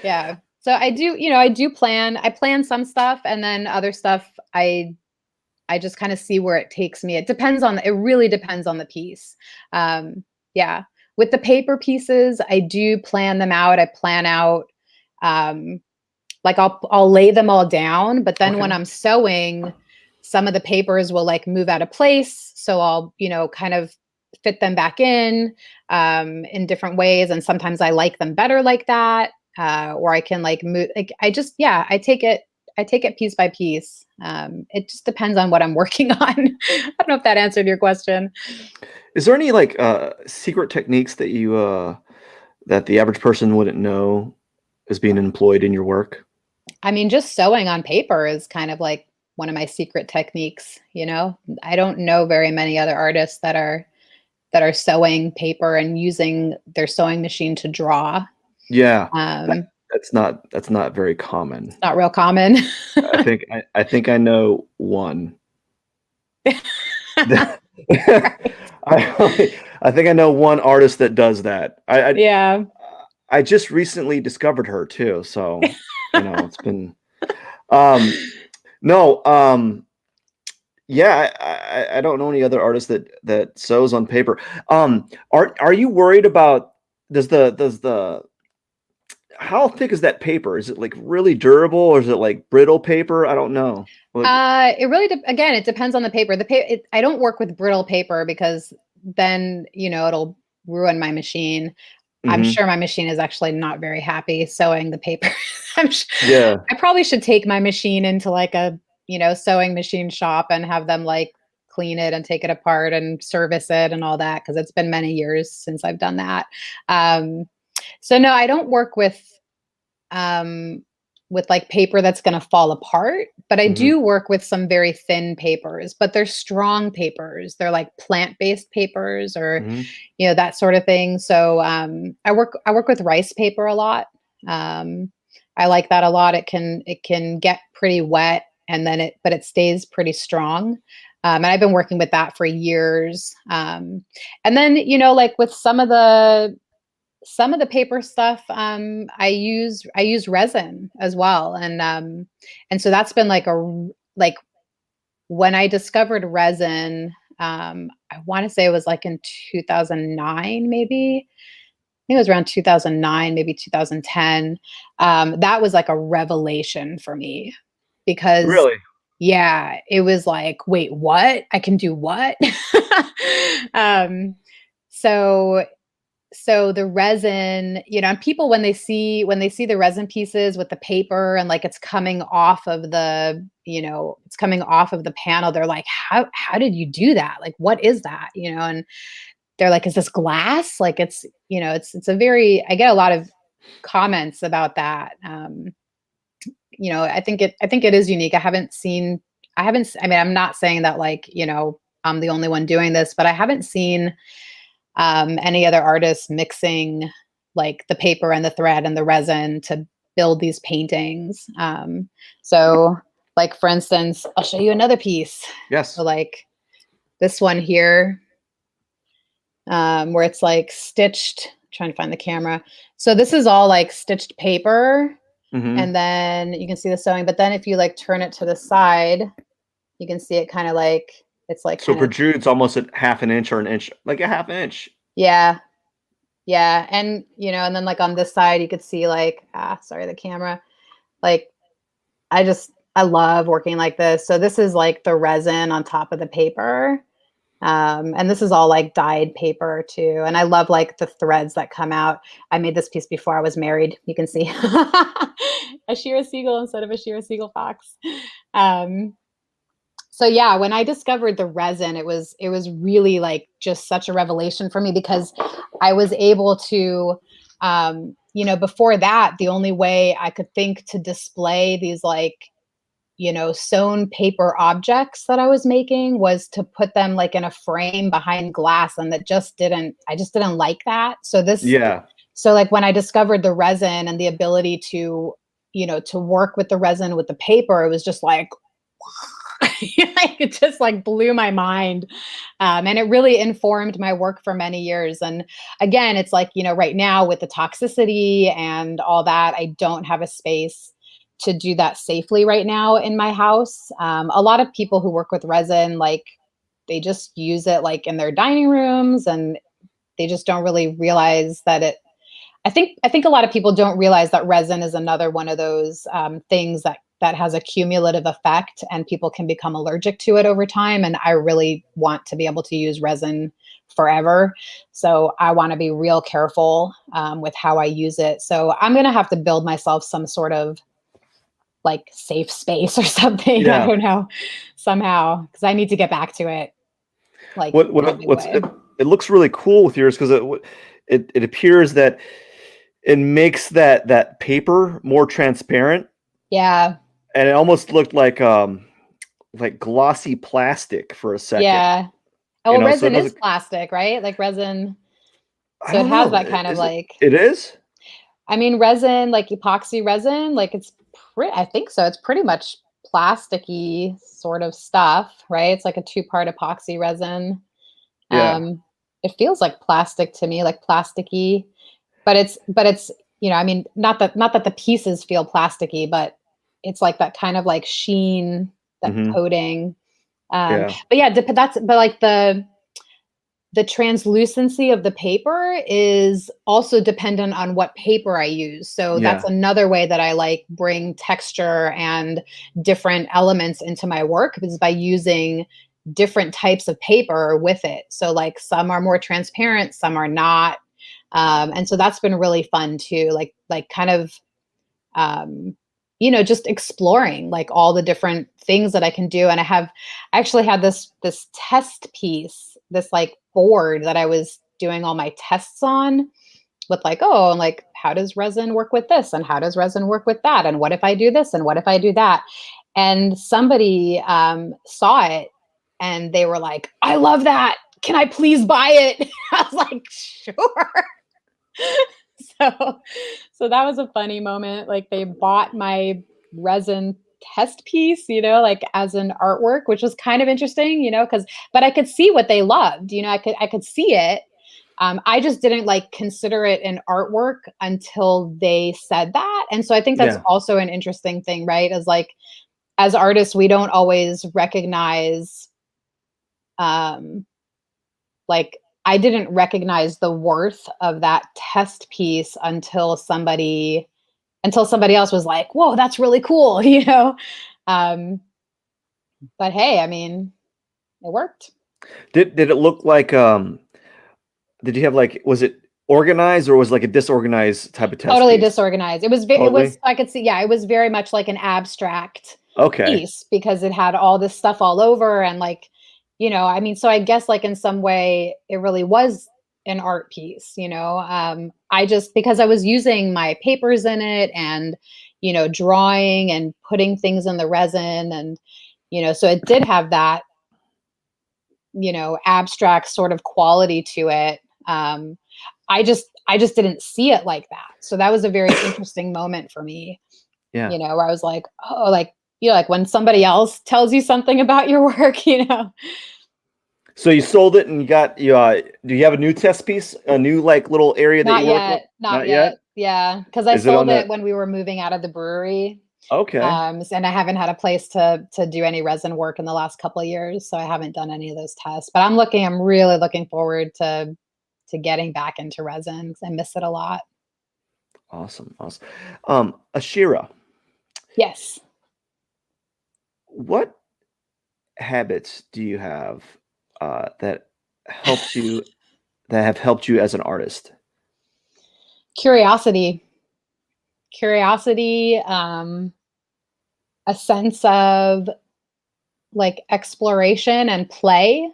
yeah. So I plan some stuff, and then other stuff I just kind of see where it takes me. It really depends on the piece. Yeah. With the paper pieces, I do plan them out. I plan out, um, like I'll lay them all down, but then when Okay. I'm sewing, some of the papers will like move out of place. So I'll, kind of fit them back in different ways. And sometimes I like them better like that. Or I can like move, like yeah, I take it piece by piece. It just depends on what I'm working on. I don't know if that answered your question. Is there any like secret techniques that you that the average person wouldn't know is being employed in your work? I mean, just sewing on paper is kind of like one of my secret techniques. I don't know very many other artists that are sewing paper and using their sewing machine to draw. Yeah, that, Um, that's not very common. it's not real common. I think I know one. I think I know one artist that does that. Yeah. I just recently discovered her too, so it's been um no yeah, I don't know any other artists that sews on paper. Are you worried about does the how thick is that paper? Is it like really durable or is it like brittle paper? I don't know. Like, It really again, it depends on the paper. I don't work with brittle paper because then, it'll ruin my machine. I'm mhm. sure my machine is actually not very happy sewing the paper. Yeah. I probably should take my machine into like a, sewing machine shop and have them like clean it and take it apart and service it and all that because it's been many years since I've done that. Um, so no, I don't work um, with like paper that's going to fall apart, but I Mhm. do work with some very thin papers, but they're strong papers. They're like plant-based papers or Mhm. that sort of thing. So I work with rice paper a lot. Um, I like that a lot. It can get pretty wet and then but it stays pretty strong. And I've been working with that for years. And then like with some of the paper stuff, I use resin as well, and so that's been like when I discovered resin. I want to say it was like in 2009, maybe. I think it was around 2009, maybe 2010. That was like a revelation for me because, Really? yeah, it was like, wait, what? I can do what? um, so the resin, and people when they see the resin pieces with the paper and like it's coming off of the panel, they're like, how did you do that? Like, what is that? And they're like, is this glass? Like it's a very I get a lot of comments about that. I think it is unique. I mean, I'm not saying that like, I'm the only one doing this, but I haven't seen any other artists mixing like the paper and the thread and the resin build these paintings. So like, for instance, I'll show you another piece. Yes. So like this one here, where it's like stitched, trying to find the camera. So this is all like stitched paper. Mm-hmm. And then you can see the sewing, but then if you like turn it to the side, you can see it kind of like, it's like So kind of, protrudes almost at half an inch or an inch, like a half inch. yeah. Yeah. And, and then like on this side, you could see like, sorry, the camera, like, I love working like this. So this is like the resin on top of the paper. And this is all like dyed paper too. And I love like the threads that come out. I made this piece before I was married. You can see Ashira Siegel instead of Ashira Siegel Fox. So yeah, when I discovered the resin, it was really like just such a revelation for me, because I was able to, before that, the only way I could think to display these like, sewn paper objects that I was making was to put them like in a frame behind glass. And I just didn't like that. Yeah. So like when I discovered the resin and the ability to, to work with the resin, with the paper, it was just like, it just like blew my mind. And it really informed my work for many years. And again, it's like, right now with the toxicity and all that, I don't have a space to do that safely right now in my house. A lot of people who work with resin, like they just use it like in their dining rooms, and they just don't really realize that I think a lot of people don't realize that resin is another one of those things that has a cumulative effect, and people can become allergic to it over time. And I really want to be able to use resin forever. So I want to be real careful with how I use it. So I'm going to have to build myself some sort of like safe space or something. I Yeah. don't know, somehow, because I need to get back to it. Like What in a what big what's way. it looks really cool with yours because it appears that it makes that paper more transparent, Yeah. and it almost looked like glossy plastic for a second. Yeah. Oh, So it resin is doesn't. plastic, right? Like resin. I So it don't has know. that kind of Is it? like, It is. I mean, resin, like epoxy resin, like I think so. It's pretty much plasticky sort of stuff, right? It's like a two-part epoxy resin. Yeah. It feels like plastic to me, like plasticky, but it's, I mean, not that the pieces feel plasticky, but it's like that kind of like sheen, that Hmm. coating. Yeah. But yeah, but like the translucency of the paper is also dependent on what paper I use. So that's Yeah. another way that I like bring texture and different elements into my work, is by using different types of paper with it. So like some are more transparent, some are not. And so that's been really fun too. Like kind of um, just exploring like all the different things that I can do. And I actually had this test piece, this like board that I was doing all my tests on, with like, oh, and like, how does resin work with this? And how does resin work with that? And what if I do this? And what if I do that? And somebody saw it and they were like, I love that. Can I please buy it? I was like, sure. so so that was a funny moment. Like they bought my resin test piece, like as an artwork, which was kind of interesting, because but I could see what they loved. I could see it. I just didn't like consider it an artwork until they said that. And so I think that's Yeah. also an interesting thing, right? Is like, as artists, we don't always recognize um like, I didn't recognize the worth of that test piece until somebody else was like, "Whoa, that's really cool," Um, but hey, I mean, it worked. Did it look like did you have like was it organized or was it like a disorganized type of test Totally piece? disorganized. Totally. I could see, yeah, it was very much like an abstract Okay. piece, because it had all this stuff all over, and like, I mean, so I guess like in some way it really was an art piece. I just, because I was using my papers in it, and drawing and putting things in the resin, and so it did have that abstract sort of quality to it. I just I just didn't see it like that. So that was a very interesting moment for me, Yeah. where I was like, oh, like, like when somebody else tells you something about your work, So you sold it and you got you. Do you have a new test piece, a new like little area that Not you're working on? yet, not Not yet. yet. Yeah, because I Is it on sold the? it when we were moving out of the brewery. Okay. And I haven't had a place to do any resin work in the last couple of years, so I haven't done any of those tests. But I'm really looking forward to getting back into resin because I miss it a lot. Awesome. Awesome. Ashira, Yes. what habits do you have that helped you that have helped you as an artist? Curiosity. Curiosity, a sense of like exploration and play.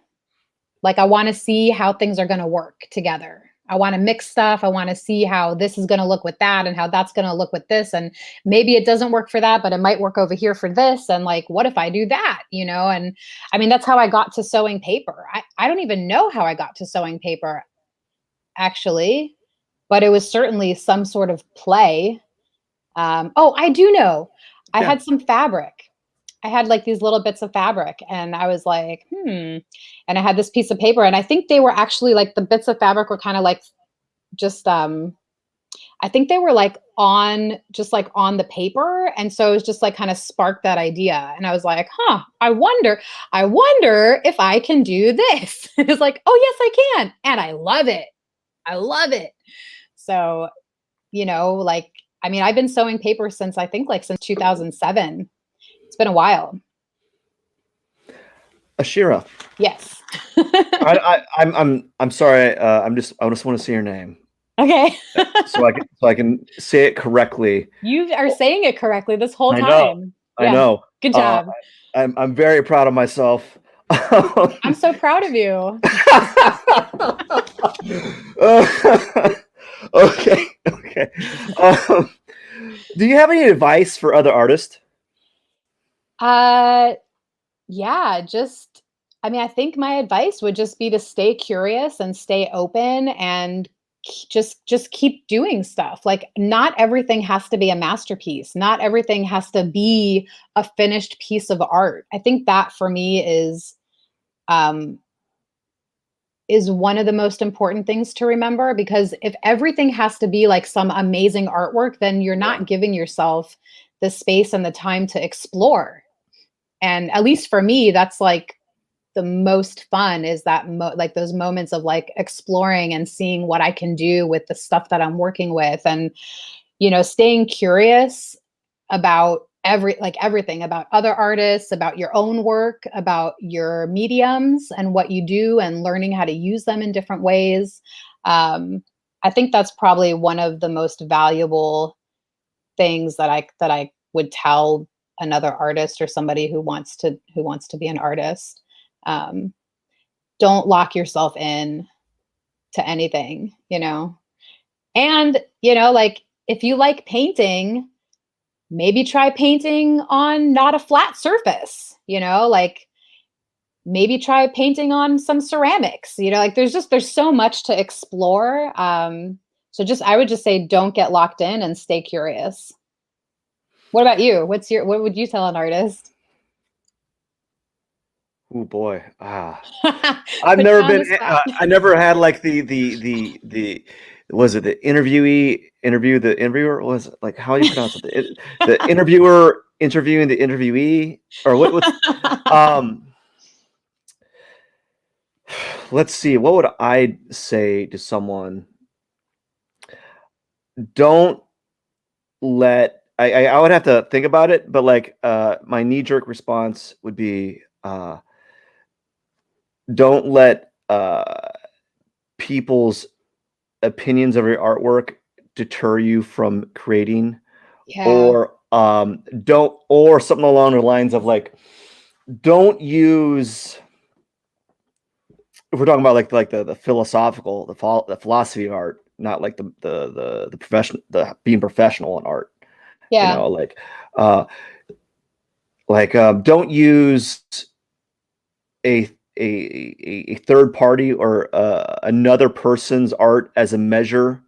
Like I want to see how things are going to work together. I want to mix stuff. I want to see how this is going to look with that and how that's going to look with this. And maybe it doesn't work for that, but it might work over here for this. And like, what if I do that? And I mean, that's how I got to sewing paper. I don't even know how I got to sewing paper actually, but it was certainly some sort of play. Oh, I do know. I Yeah. had some fabric. I had like these little bits of fabric and I was like, and I had this piece of paper and I think they were actually like the bits of fabric were kind of like just I think they were like on the paper and so it was just like kind of sparked that idea and I was like, I wonder if I can do this. It's like, oh yes, I can. And I love it. I love it. So, like I mean, I've been sewing paper since I think like since 2007. It's been a while. Ashira, Yes. I'm sorry. I just want to say your name Okay. so I can say it correctly. You are saying it correctly this whole I know. time. I Yeah. know. Good Uh, job. I'm very proud of myself. I'm so proud of you. Okay. Okay. Um, do you have any advice for other artists? Uh yeah, just I mean, I think my advice would just be to stay curious and stay open and just keep doing stuff. Like not everything has to be a masterpiece. Not everything has to be a finished piece of art. I think that for me um is one of the most important things to remember because if everything has to be like some amazing artwork, then you're Yeah. not giving yourself the space and the time to explore. And at least for me, that's like the most fun is that like those moments of like exploring and seeing what I can do with the stuff that I'm working with and staying curious about everything about other artists, about your own work, about your mediums and what you do and learning how to use them in different ways. I think that's probably one of the most valuable things that I would tell another artist or somebody who wants to be an artist. Um, don't lock yourself in to anything, and like if you like painting, maybe try painting on not a flat surface, like maybe try painting on some ceramics, like there's so much to explore. So just I would just say don't get locked in and stay curious. What about you? What would you tell an artist? Oh boy. I've Put never you on been. the spot. I never had like the was it the the interviewer was it, like how do you pronounce it? The interviewer interviewing the interviewee or what's um let's see, what would I say to someone? Don't I would have to think about it, but like my knee-jerk response would be don't let people's opinions of your artwork deter you from creating, Yeah. or don't, or something along the lines of like don't use, if we're talking about like the philosophical, the philosophy of art, not like the profession, the being professional in art, Yeah. uh don't use a a third party or another person's art as a measure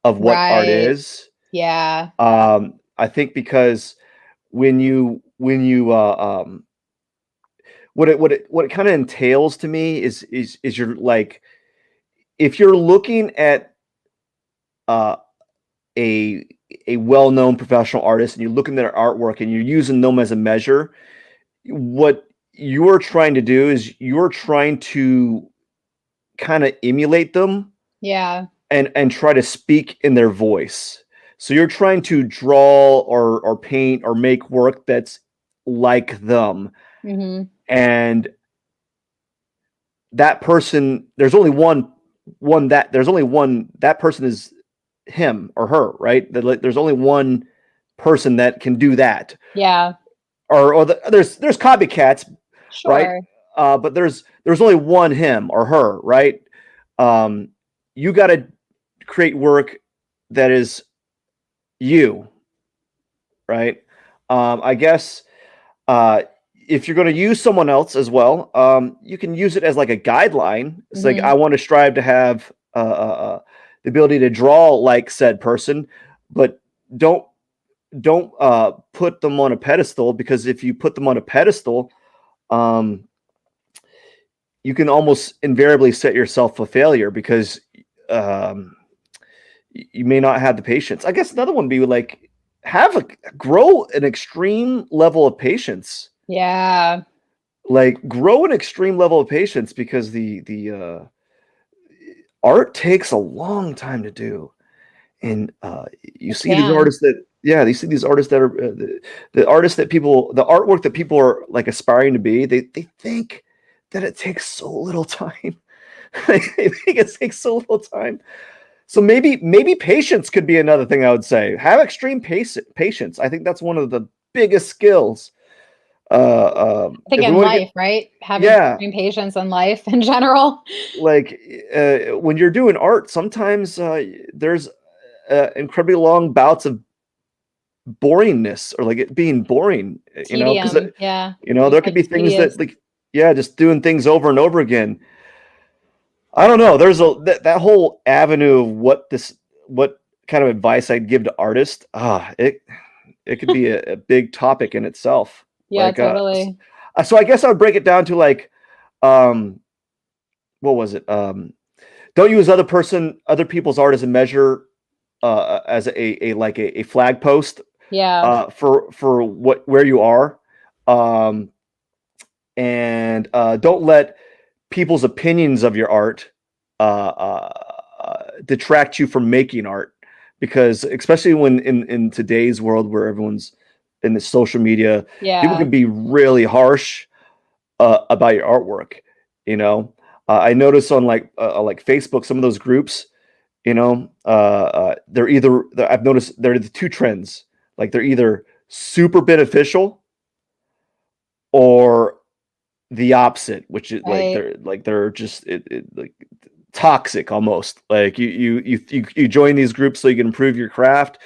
of what art Right. is. Yeah. I think because when you what it kind of entails to me is you're like, if you're looking at uh, a a well-known professional artist and you're looking at their artwork and you're using them as a measure, what you're trying to do is you're trying to kind of emulate them Yeah. and try to speak in their voice. So you're trying to draw or paint or make work that's like them. Hmm. And that person, there's only one that person is him or her, right? There's only one person that can do that. Yeah. There's copycats, right? Sure. But there's only one him or her, right? Um, you got to create work that is you, right? I guess if you're going to use someone else as well, you can use it as like a guideline. It's like, Hmm. I want to strive to have the ability to draw like said person, but don't put them on a pedestal, because if you put them on a pedestal, um, you can almost invariably set yourself a failure, because um, you may not have the patience. I guess another one would be like, grow an extreme level of patience. Yeah. Like, grow an extreme level of patience, because the art takes a long time to do. And you It see these can. artists that, yeah, you see these artists that are the artists that people, the artwork that people are like aspiring to be, they think that it takes so little time. They think it takes so little time. So maybe patience could be another thing I would say. Have extreme patience. I think that's one of the biggest skills. I think If we in want to get, life, right? Having yeah, extreme patience in life in general. like when you're doing art, sometimes there's incredibly long bouts of boringness, or like it being boring, because Tedium. Yeah. Just there could like be things tedious. that, like, yeah, just doing things over and over again. I don't know. There's that whole avenue of what kind of advice I'd give to artists. It could be a big topic in itself. Yeah, Like, totally. so I guess I would break it down to like, um, what was it? Don't use other people's art as a measure, as a like a flag post, Yeah. for where you are, um, and don't let people's opinions of your art detract you from making art, because especially when in today's world where everyone's in the social media, people Yeah. can be really harsh about your artwork. You know, I notice on like Facebook, some of those groups, I've noticed there are the two trends. Like, they're either super beneficial or the opposite, which is like Right. they're just like toxic almost. Like, you join these groups so you can improve your craft,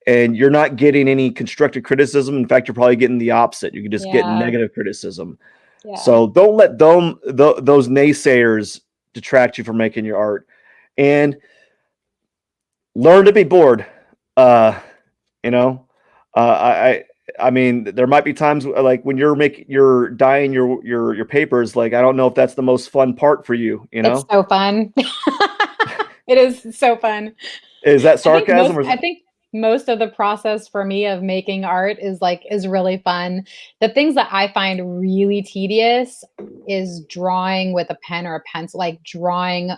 and you're not getting any constructive criticism. In fact, you're probably getting the opposite. You can just get Yeah. negative criticism. Yeah. So don't let those naysayers detract you from making your art, and learn to be bored. Uh, you know, I mean, there might be times like when you're dyeing your papers. Like, I don't know if that's the most fun part for you. It's so fun. It is so fun. Is that sarcasm, or I think most of the process for me of making art is really fun. The things that I find really tedious is drawing with a pen or a pencil, like drawing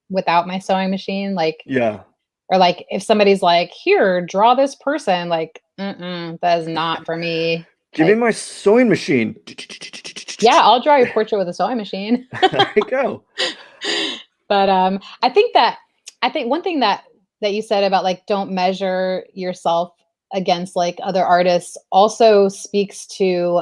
without my sewing machine, like, yeah? or like if somebody's like, "Here, draw this person," like, mm-mm, that is not for me. Give me Like, my sewing machine. yeah, I'll draw your portrait with a sewing machine. There you go. But I think one thing that you said about like don't measure yourself against like other artists also speaks to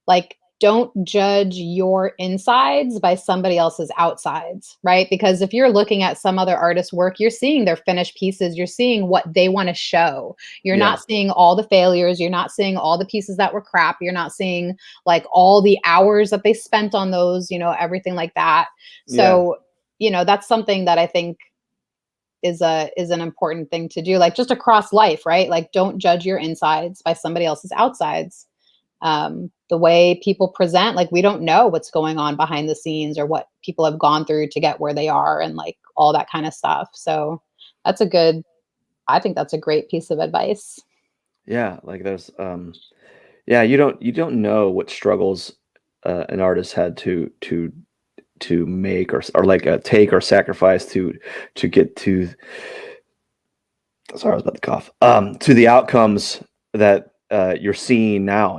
like don't judge your insides by somebody else's outsides, right? Because if you're looking at some other artist's work, you're seeing their finished pieces, you're seeing what they want to show. You're Yeah, not seeing all the failures, you're not seeing all the pieces that were crap, you're not seeing like all the hours that they spent on those, everything like that. yeah. So, that's something that I think is an important thing to do, like just across life, right? Like don't judge your insides by somebody else's outsides. The way people present, like we don't know what's going on behind the scenes or what people have gone through to get where they are and like all that kind of stuff. So that's a good, I think that's a great piece of advice. Yeah, like there's yeah, you don't know what struggles an artist had to make or like take or sacrifice to get to, sorry, I was about to cough, to the outcomes that you're seeing now,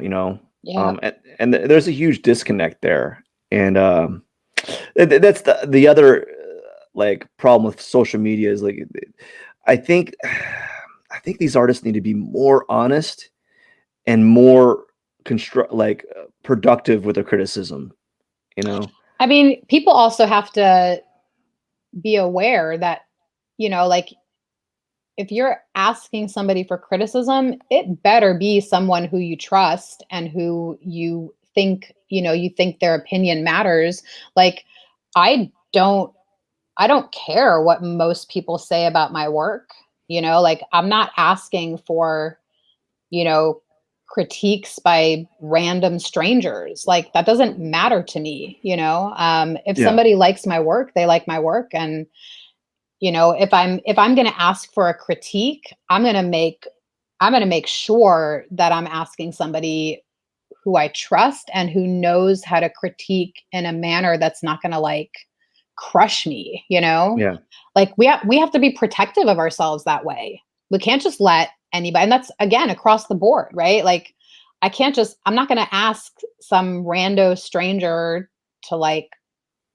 Yeah. there's a huge disconnect there, and that's the other like problem with social media is like I think I think these artists need to be more honest and more productive with their criticism, you know? I mean, people also have to be aware that, like if you're asking somebody for criticism, it better be someone who you trust and who you think their opinion matters. Like I don't I don't care what most people say about my work, like I'm not asking for, you know, critiques by random strangers. Like that doesn't matter to me. If Yeah. somebody likes my work, they like my work. And, if I'm going to ask for a critique, I'm going to make sure that I'm asking somebody who I trust and who knows how to critique in a manner that's not going to like crush me. Yeah. Like we have to be protective of ourselves that way. We can't just let anybody, and that's again across the board, right? Like I'm not going to ask some rando stranger to like,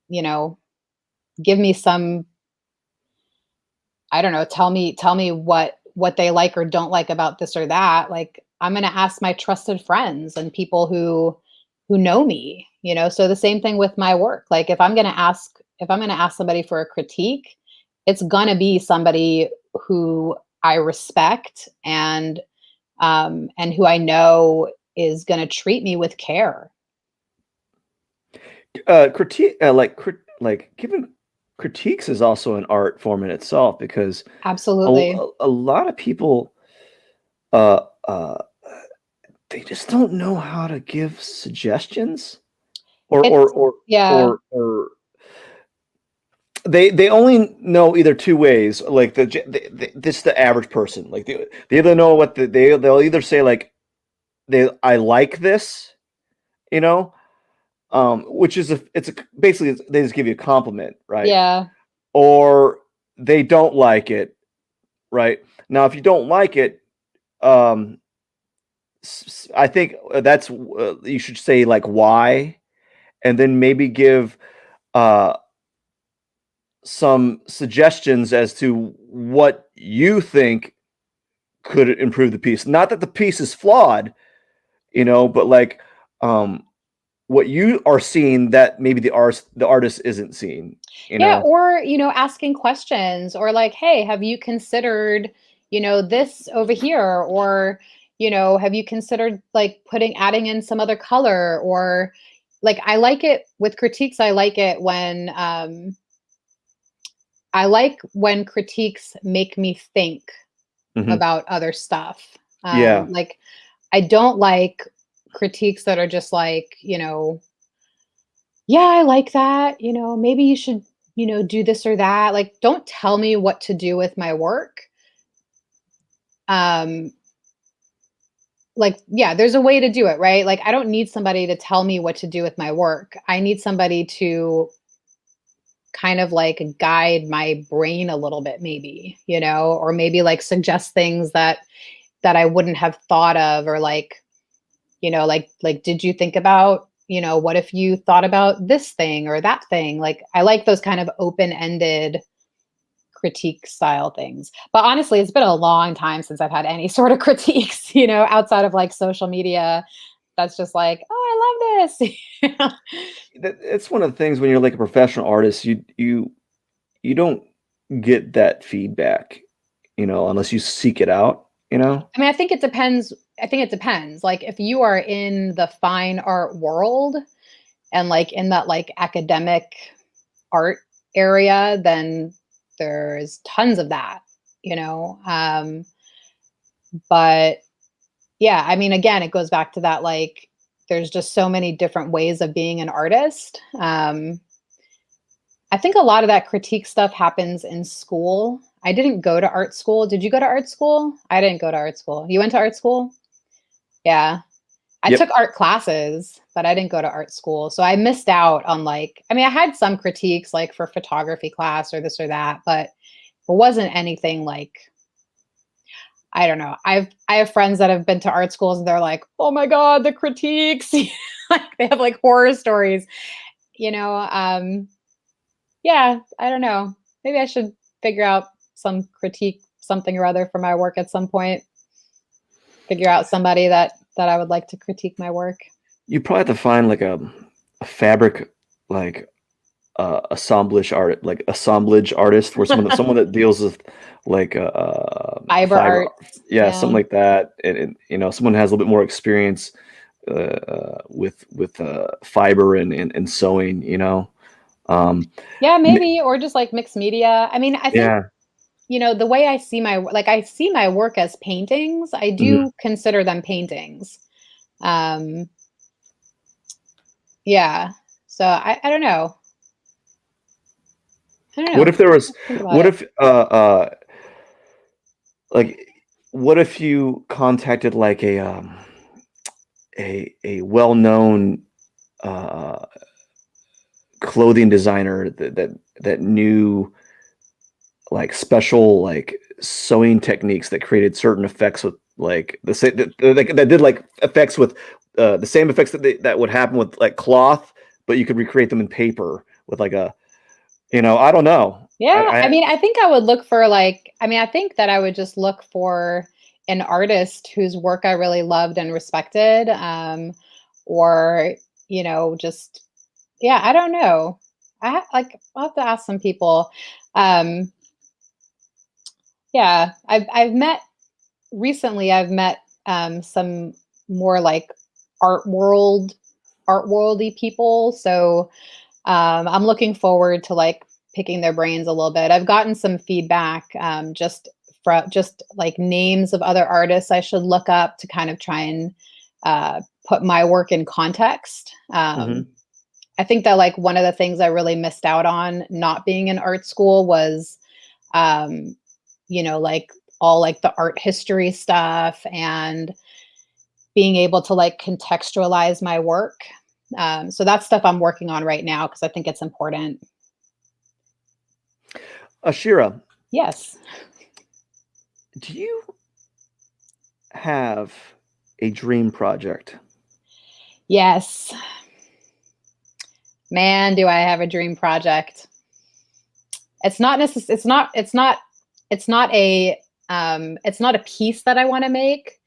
you know, give me some, I don't know, tell me what they like or don't like about this or that. Like I'm going to ask my trusted friends and people who know me. So the same thing with my work. Like if I'm going to ask somebody for a critique, it's going to be somebody who I respect and who I know is going to treat me with care. Critique, giving critiques is also an art form in itself because Absolutely. a lot of people, uh, uh, they just don't know how to give suggestions or or It's or yeah. or they only know either two ways. Like this the average person. Like they either know they'll either say like I like this, you know, which is basically they just give you a compliment, right? Yeah. Or they don't like it, right? Now, if you don't like it, um, I think that's you should say like why, and then maybe give uh, some suggestions as to what you think could improve the piece. Not that the piece is flawed, but like um, what you are seeing that maybe the artist isn't seeing, you Yeah, know. or, asking questions or like, "Hey, have you considered, this over here?" Or, "Have you considered like adding in some other color?" Or like I like it with critiques, I like when critiques make me think Hmm. about other stuff. Yeah. Like I don't like critiques that are just like, yeah, I like that. Maybe you should, do this or that. Like, don't tell me what to do with my work. Um, like, yeah, there's a way to do it, right? Like, I don't need somebody to tell me what to do with my work. I need somebody to kind of like guide my brain a little bit, maybe, or maybe like suggest things that I wouldn't have thought of, or like, like did you think about, what if you thought about this thing or that thing? Like I like those kind of open-ended critique style things. But honestly, it's been a long time since I've had any sort of critiques, outside of like social media. That's just like, oh, I love this. It's one of the things when you're like a professional artist, you don't get that feedback, unless you seek it out, you know? I mean, I think it depends. I think it depends. Like if you are in the fine art world and like in that like academic art area, then there's tons of that, but yeah, I mean, again, it goes back to that, like, there's just so many different ways of being an artist. I think a lot of that critique stuff happens in school. I didn't go to art school. Did you go to art school? I didn't go to art school. You went to art school? Yeah. I Yep. took art classes, but I didn't go to art school. So I missed out on, like, I mean, I had some critiques like for photography class or this or that, but it wasn't anything like, I don't know. I have friends that have been to art schools and they're like, "Oh my God, the critiques." Like they have like horror stories, you know. Yeah, I don't know. Maybe I should figure out some critique something or other for my work at some point. Figure out somebody that I would like to critique my work. You probably have to find like a fabric like assemblage artist, where someone that deals with like Fiber fiber, arts. yeah, something Yeah. like that, and someone has a little bit more experience with fiber and sewing, um, Yeah, m- maybe, or just like mixed media. I mean, I think, yeah, the way I see I see my work as paintings. I mhm. do consider them paintings. Um, yeah. So I don't know. I don't What know. if there was, Think about what it. if like what if you contacted like a well-known uh clothing designer that knew like special like sewing techniques that created certain effects with like the same that did like effects with the same effects that would happen with like cloth, but you could recreate them in paper with like I don't know. Yeah, I I mean, I think I would look for I think that I would just look for an artist whose work I really loved and respected, or just yeah, I don't know. I'll have to ask some people. Um, yeah, I've met recently. I've met some more like art world art worldy people. So I'm looking forward to like picking their brains a little bit. I've gotten some feedback just from just like names of other artists I should look up to kind of try and put my work in context. Mhm. I think that like one of the things I really missed out on not being in art school was, um, like all like the art history stuff and being able to like contextualize my work. So that's stuff I'm working on right now because I think it's important. Ashira, Yes. do you have a dream project? Yes. Man, do I have a dream project. It's not necessarily it's not a piece that I want to make.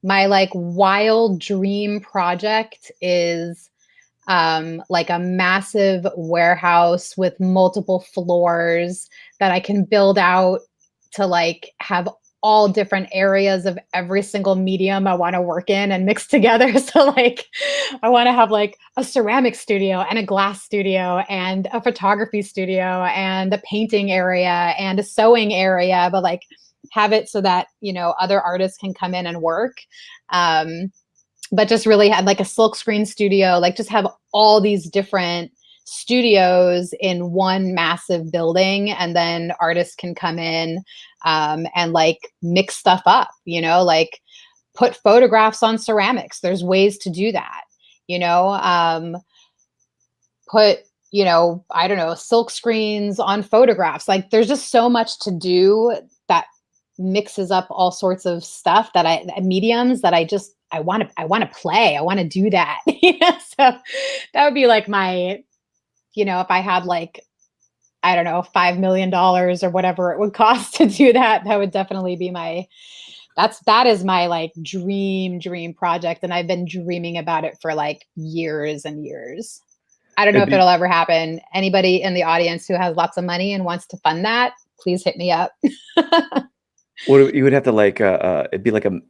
My like wild dream project is like a massive warehouse with multiple floors that I can build out to like have all different areas of every single medium I want to work in and mix together. So like I want to have like a ceramic studio and a glass studio and a photography studio and a painting area and a sewing area, but like have it so that, other artists can come in and work. But just really had like a silk screen studio, like just have all these different studios in one massive building. And then artists can come in and like mix stuff up, like put photographs on ceramics. There's ways to do that, you know, put, I don't know, silk screens on photographs. Like there's just so much to do that mixes up all sorts of stuff mediums that I want to play. I want to do that. So that would be like my, if I had like, I don't know, $5 million or whatever it would cost to do that, that would definitely be that is my like dream project. And I've been dreaming about it for like years and years. I don't know It'd if be it'll ever happen. Anybody in the audience who has lots of money and wants to fund that, please hit me up. What you would have to like it'd be like an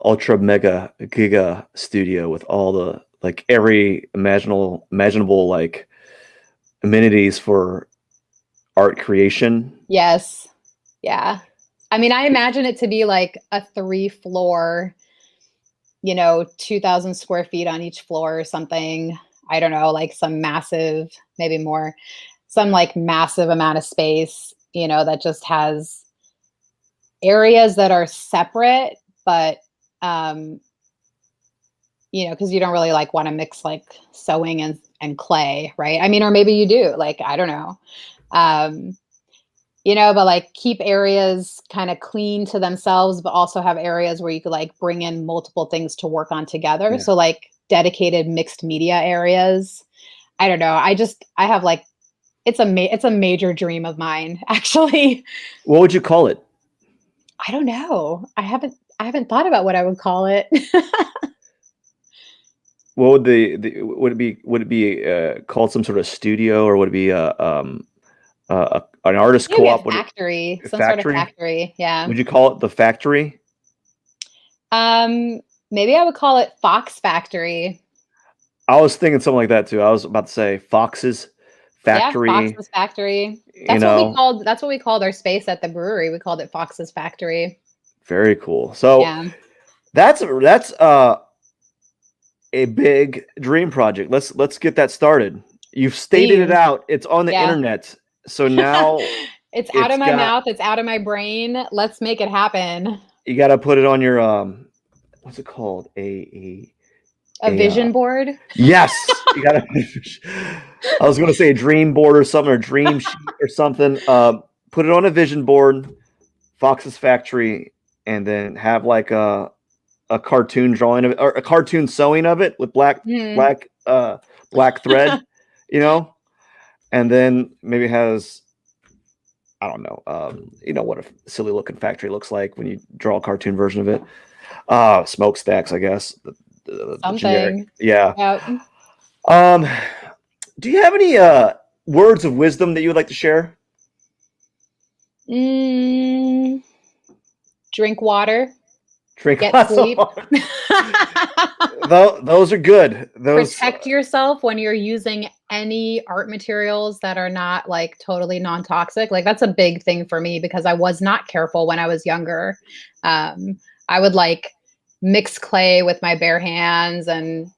ultra mega giga studio with all the like every imaginable like amenities for art creation. Yes. Yeah. I mean, I imagine it to be like a 3-floor, 2,000 square feet on each floor or something. I don't know, like some massive, maybe more, some like massive amount of space, that just has areas that are separate, but, because you don't really like want to mix like sewing and clay, right? I mean, or maybe you do, like, I don't know. Um, but like keep areas kind of clean to themselves, but also have areas where you could like bring in multiple things to work on together. Yeah. So like dedicated mixed media areas. I don't know. I have like, it's a major dream of mine, actually. What would you call it? I don't know. I haven't thought about what I would call it. What would would it be called some sort of studio, or would it be an artist Maybe a co-op? factory, A some sort of factory? factory. Yeah. Would you call it the factory? Maybe I would call it Fox Factory. I was thinking something like that too. I was about to say Fox's Yeah, factory. Fox's Factory. You know, That's what we called our space at the brewery. We called it Fox's Factory. very cool. So Yeah. that's a big dream project. Let's get that started. You've stated it Please. out. It's on the Yeah. internet. So now It's out it's of my got mouth, it's out of my brain. Let's make it happen. you got to put it on your what's it called? A vision board. Yes, you got to I was going to say a dream board or something, or dream sheet or something. Put it on a vision board, Fox's Factory, and then have like a cartoon drawing of it, or a cartoon sewing of it with black thread, and then maybe has, I don't know, what a silly looking factory looks like when you draw a cartoon version of it. Smokestacks, I guess. The generic, Something. yeah. Yep. Do you have any words of wisdom that you would like to share? Drink water. Drink Get lots of sleep. water. Those are good. Protect yourself when you're using any art materials that are not like totally non-toxic. Like that's a big thing for me because I was not careful when I was younger. I would like mix clay with my bare hands and,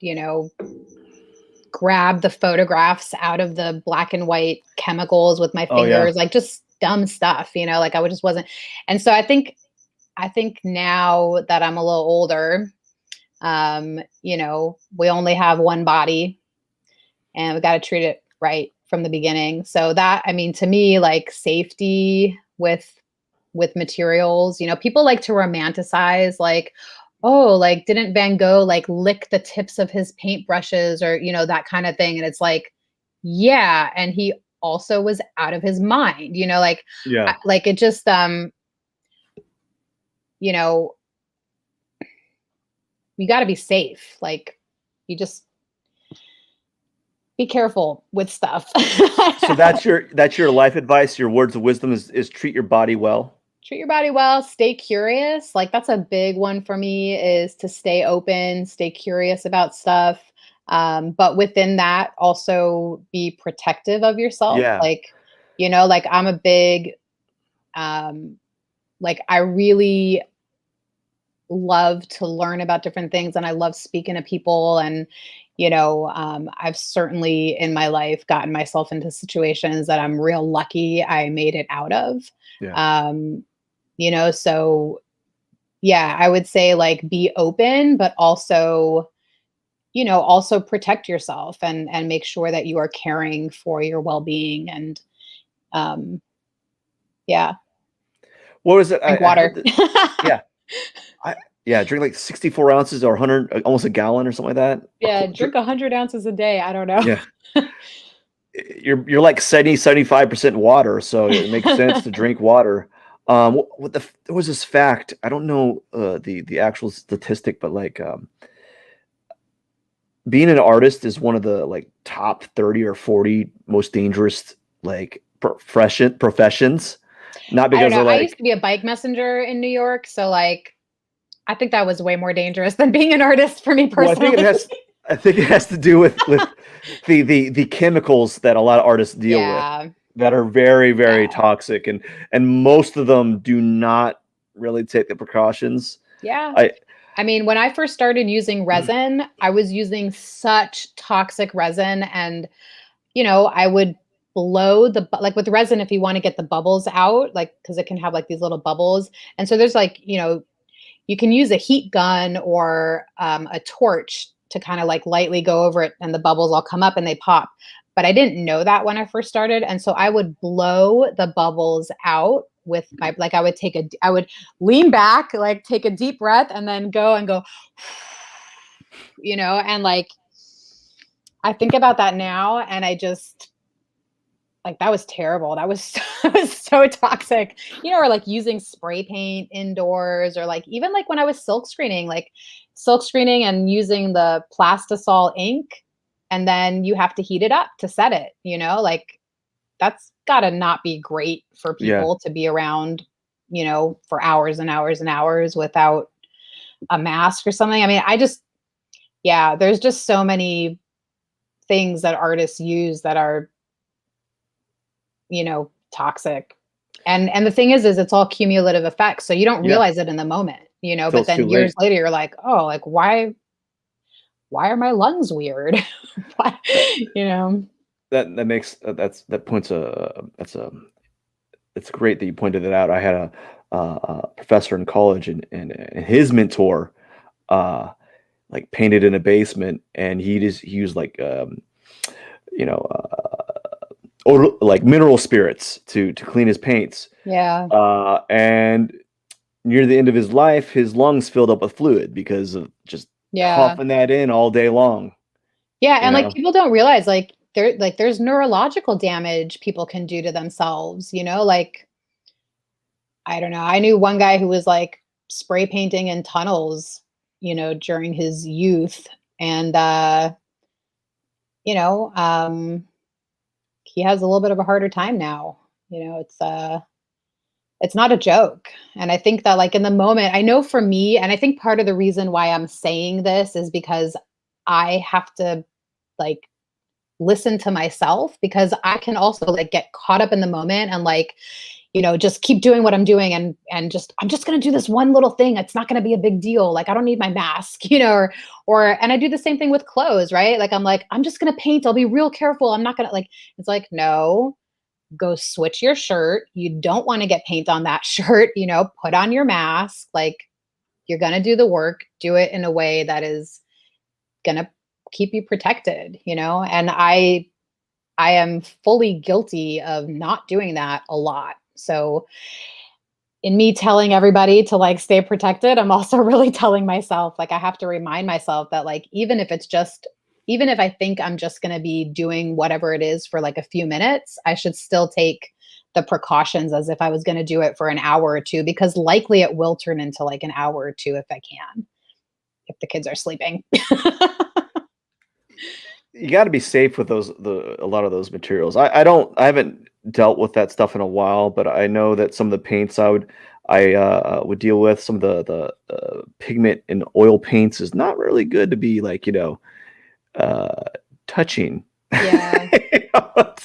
grab the photographs out of the black and white chemicals with my Oh, yeah. fingers, like just dumb stuff, like I just wasn't. And so I think now that I'm a little older, we only have one body and we got to treat it right from the beginning. So that, I mean, to me, like safety with materials, people like to romanticize like, oh, like didn't Van Gogh like lick the tips of his paintbrushes or, that kind of thing. And it's like, yeah. And he also was out of his mind, like, Yeah. like it just, you got to be safe. Like you just be careful with stuff. So that's your life advice. Your words of wisdom is treat your body well. Treat your body well, stay curious. Like that's a big one for me, is to stay open, stay curious about stuff. But within that, also be protective of yourself. Yeah. Like, like I'm a big, like I really love to learn about different things and I love speaking to people. And, I've certainly in my life gotten myself into situations that I'm real lucky I made it out of. Yeah. So yeah, I would say like be open, but also, also protect yourself and make sure that you are caring for your well-being and, yeah. What was it? Drink water. Yeah. Drink like 64 ounces or 100, almost a gallon or something like that. Yeah. Drink 100 ounces a day. I don't know. Yeah. You're like 75% water, so it makes sense to drink water. There was this fact. I don't know the actual statistic, but like being an artist is one of the like top 30 or 40 most dangerous like professions. Not I don't because know. of I like, used to be a bike messenger in New York, so like I think that was way more dangerous than being an artist for me well, personally. I think it has to do with the chemicals that a lot of artists deal with. that are very, very Yeah. toxic, and most of them do not really take the precautions. Yeah. I I mean, when I first started using resin, I was using such toxic resin, and I would blow like with resin, if you want to get the bubbles out, like because it can have like these little bubbles. And so there's like, you can use a heat gun or a torch to kind of like lightly go over it, and the bubbles all come up and they pop. But I didn't know that when I first started. And so I would blow the bubbles out with my, like, I would lean back, like take a deep breath, and then go, and like, I think about that now, and I just, like, that was terrible. That was that was so toxic. Or like using spray paint indoors, or like even like when I was silk screening and using the plastisol ink, and then you have to heat it up to set it, like that's got to not be great for yeah, people to be around, for hours and hours and hours without a mask or something. I mean, yeah, there's just so many things that artists use that are, toxic. And the thing is it's all cumulative effects. So you don't yeah, realize it in the moment, till but it's too then years late. later you're like, oh, like why are my lungs weird? Why, That you know? that makes that points that's a it's great that you pointed it out. I had a professor in college, and his mentor like painted in a basement, and he used like you know like mineral spirits to clean his paints. Yeah. And near the end of his life, his lungs filled up with fluid because of just Yeah. coughing that in all day long. Yeah. You And like know, people don't realize there's neurological damage people can do to themselves, like, I don't know. I knew one guy who was like spray painting in tunnels, during his youth. And you know, um he has a little bit of a harder time now. It's not a joke. And I think that like in the moment, I know for me, and I think part of the reason why I'm saying this is because I have to like listen to myself, because I can also like get caught up in the moment and like, just keep doing what I'm doing, and just I'm just going to do this one little thing. It's not going to be a big deal. Like I don't need my mask, and I do the same thing with clothes, right? Like I'm like I'm just going to paint. I'll be real careful. I'm not going to like it's like no, go switch your shirt. You don't want to get paint on that shirt, put on your mask. Like you're going to do the work, do it in a way that is going to keep you protected, And I am fully guilty of not doing that a lot. So in me telling everybody to like stay protected, I'm also really telling myself, like I have to remind myself that like even if I think I'm just going to be doing whatever it is for like a few minutes, I should still take the precautions as if I was going to do it for an hour or two, because likely it will turn into like an hour or two if I can, if the kids are sleeping. you got to be safe with a lot of those materials. I haven't dealt with that stuff in a while, but I know that some of the paints I would deal with, some of the pigment and oil paints is not really good to be like uh, touching. Yeah.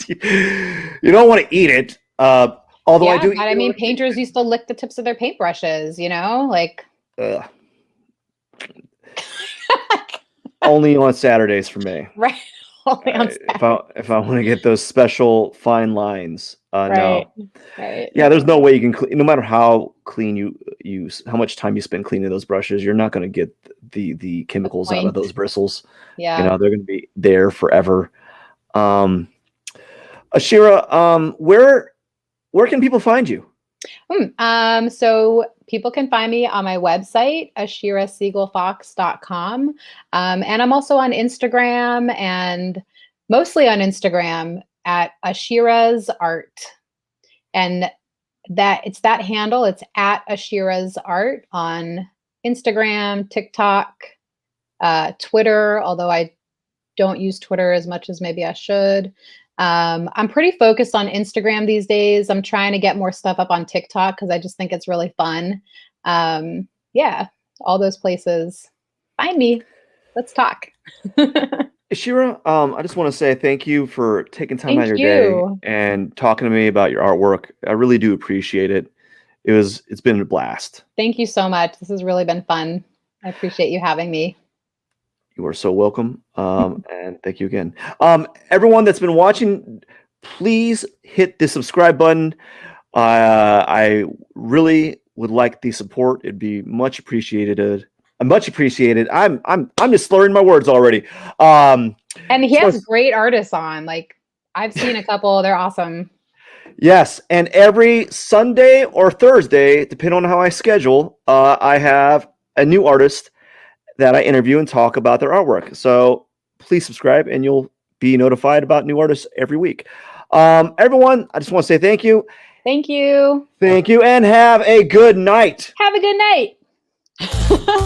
You don't want to eat it. Although I Yeah, do but eat I it. mean, painters used to lick the tips of their paintbrushes, like Uh, only on Saturdays for me. right, only on If I want to get those special fine lines, right, no. right. Yeah, there's no way you can clean, no matter how clean you how much time you spend cleaning those brushes, you're not going to get the The chemicals out of point. those bristles. Yeah. They're going to be there forever. Um, Ashira, where can people find you? So people can find me on my website, ashirasiegelfox.com. And I'm also on Instagram, and mostly on Instagram at Ashira's Art. And it's that handle. It's at Ashira's Art on Instagram, TikTok, Twitter, although I don't use Twitter as much as maybe I should. I'm pretty focused on Instagram these days. I'm trying to get more stuff up on TikTok because I just think it's really fun. Yeah, all those places. Find me. Let's talk. Ashira, I just want to say thank you for taking time out of Thank your day you. and talking to me about your artwork. I really do appreciate it. It's been a blast. Thank you so much. This has really been fun. I appreciate you having me. You are so welcome. And thank you again. Everyone that's been watching, please hit the subscribe button. I really would like the support. It'd be much appreciated. Much appreciated. I'm just slurring my words already. And he Just has wanna- great artists on. Like I've seen a couple. They're awesome. yes, and every Sunday or Thursday, depending on how I schedule, I have a new artist that I interview and talk about their artwork. So please subscribe, and you'll be notified about new artists every week. Everyone, I just want to say thank you. Thank you. Thank you, and have a good night. Have a good night.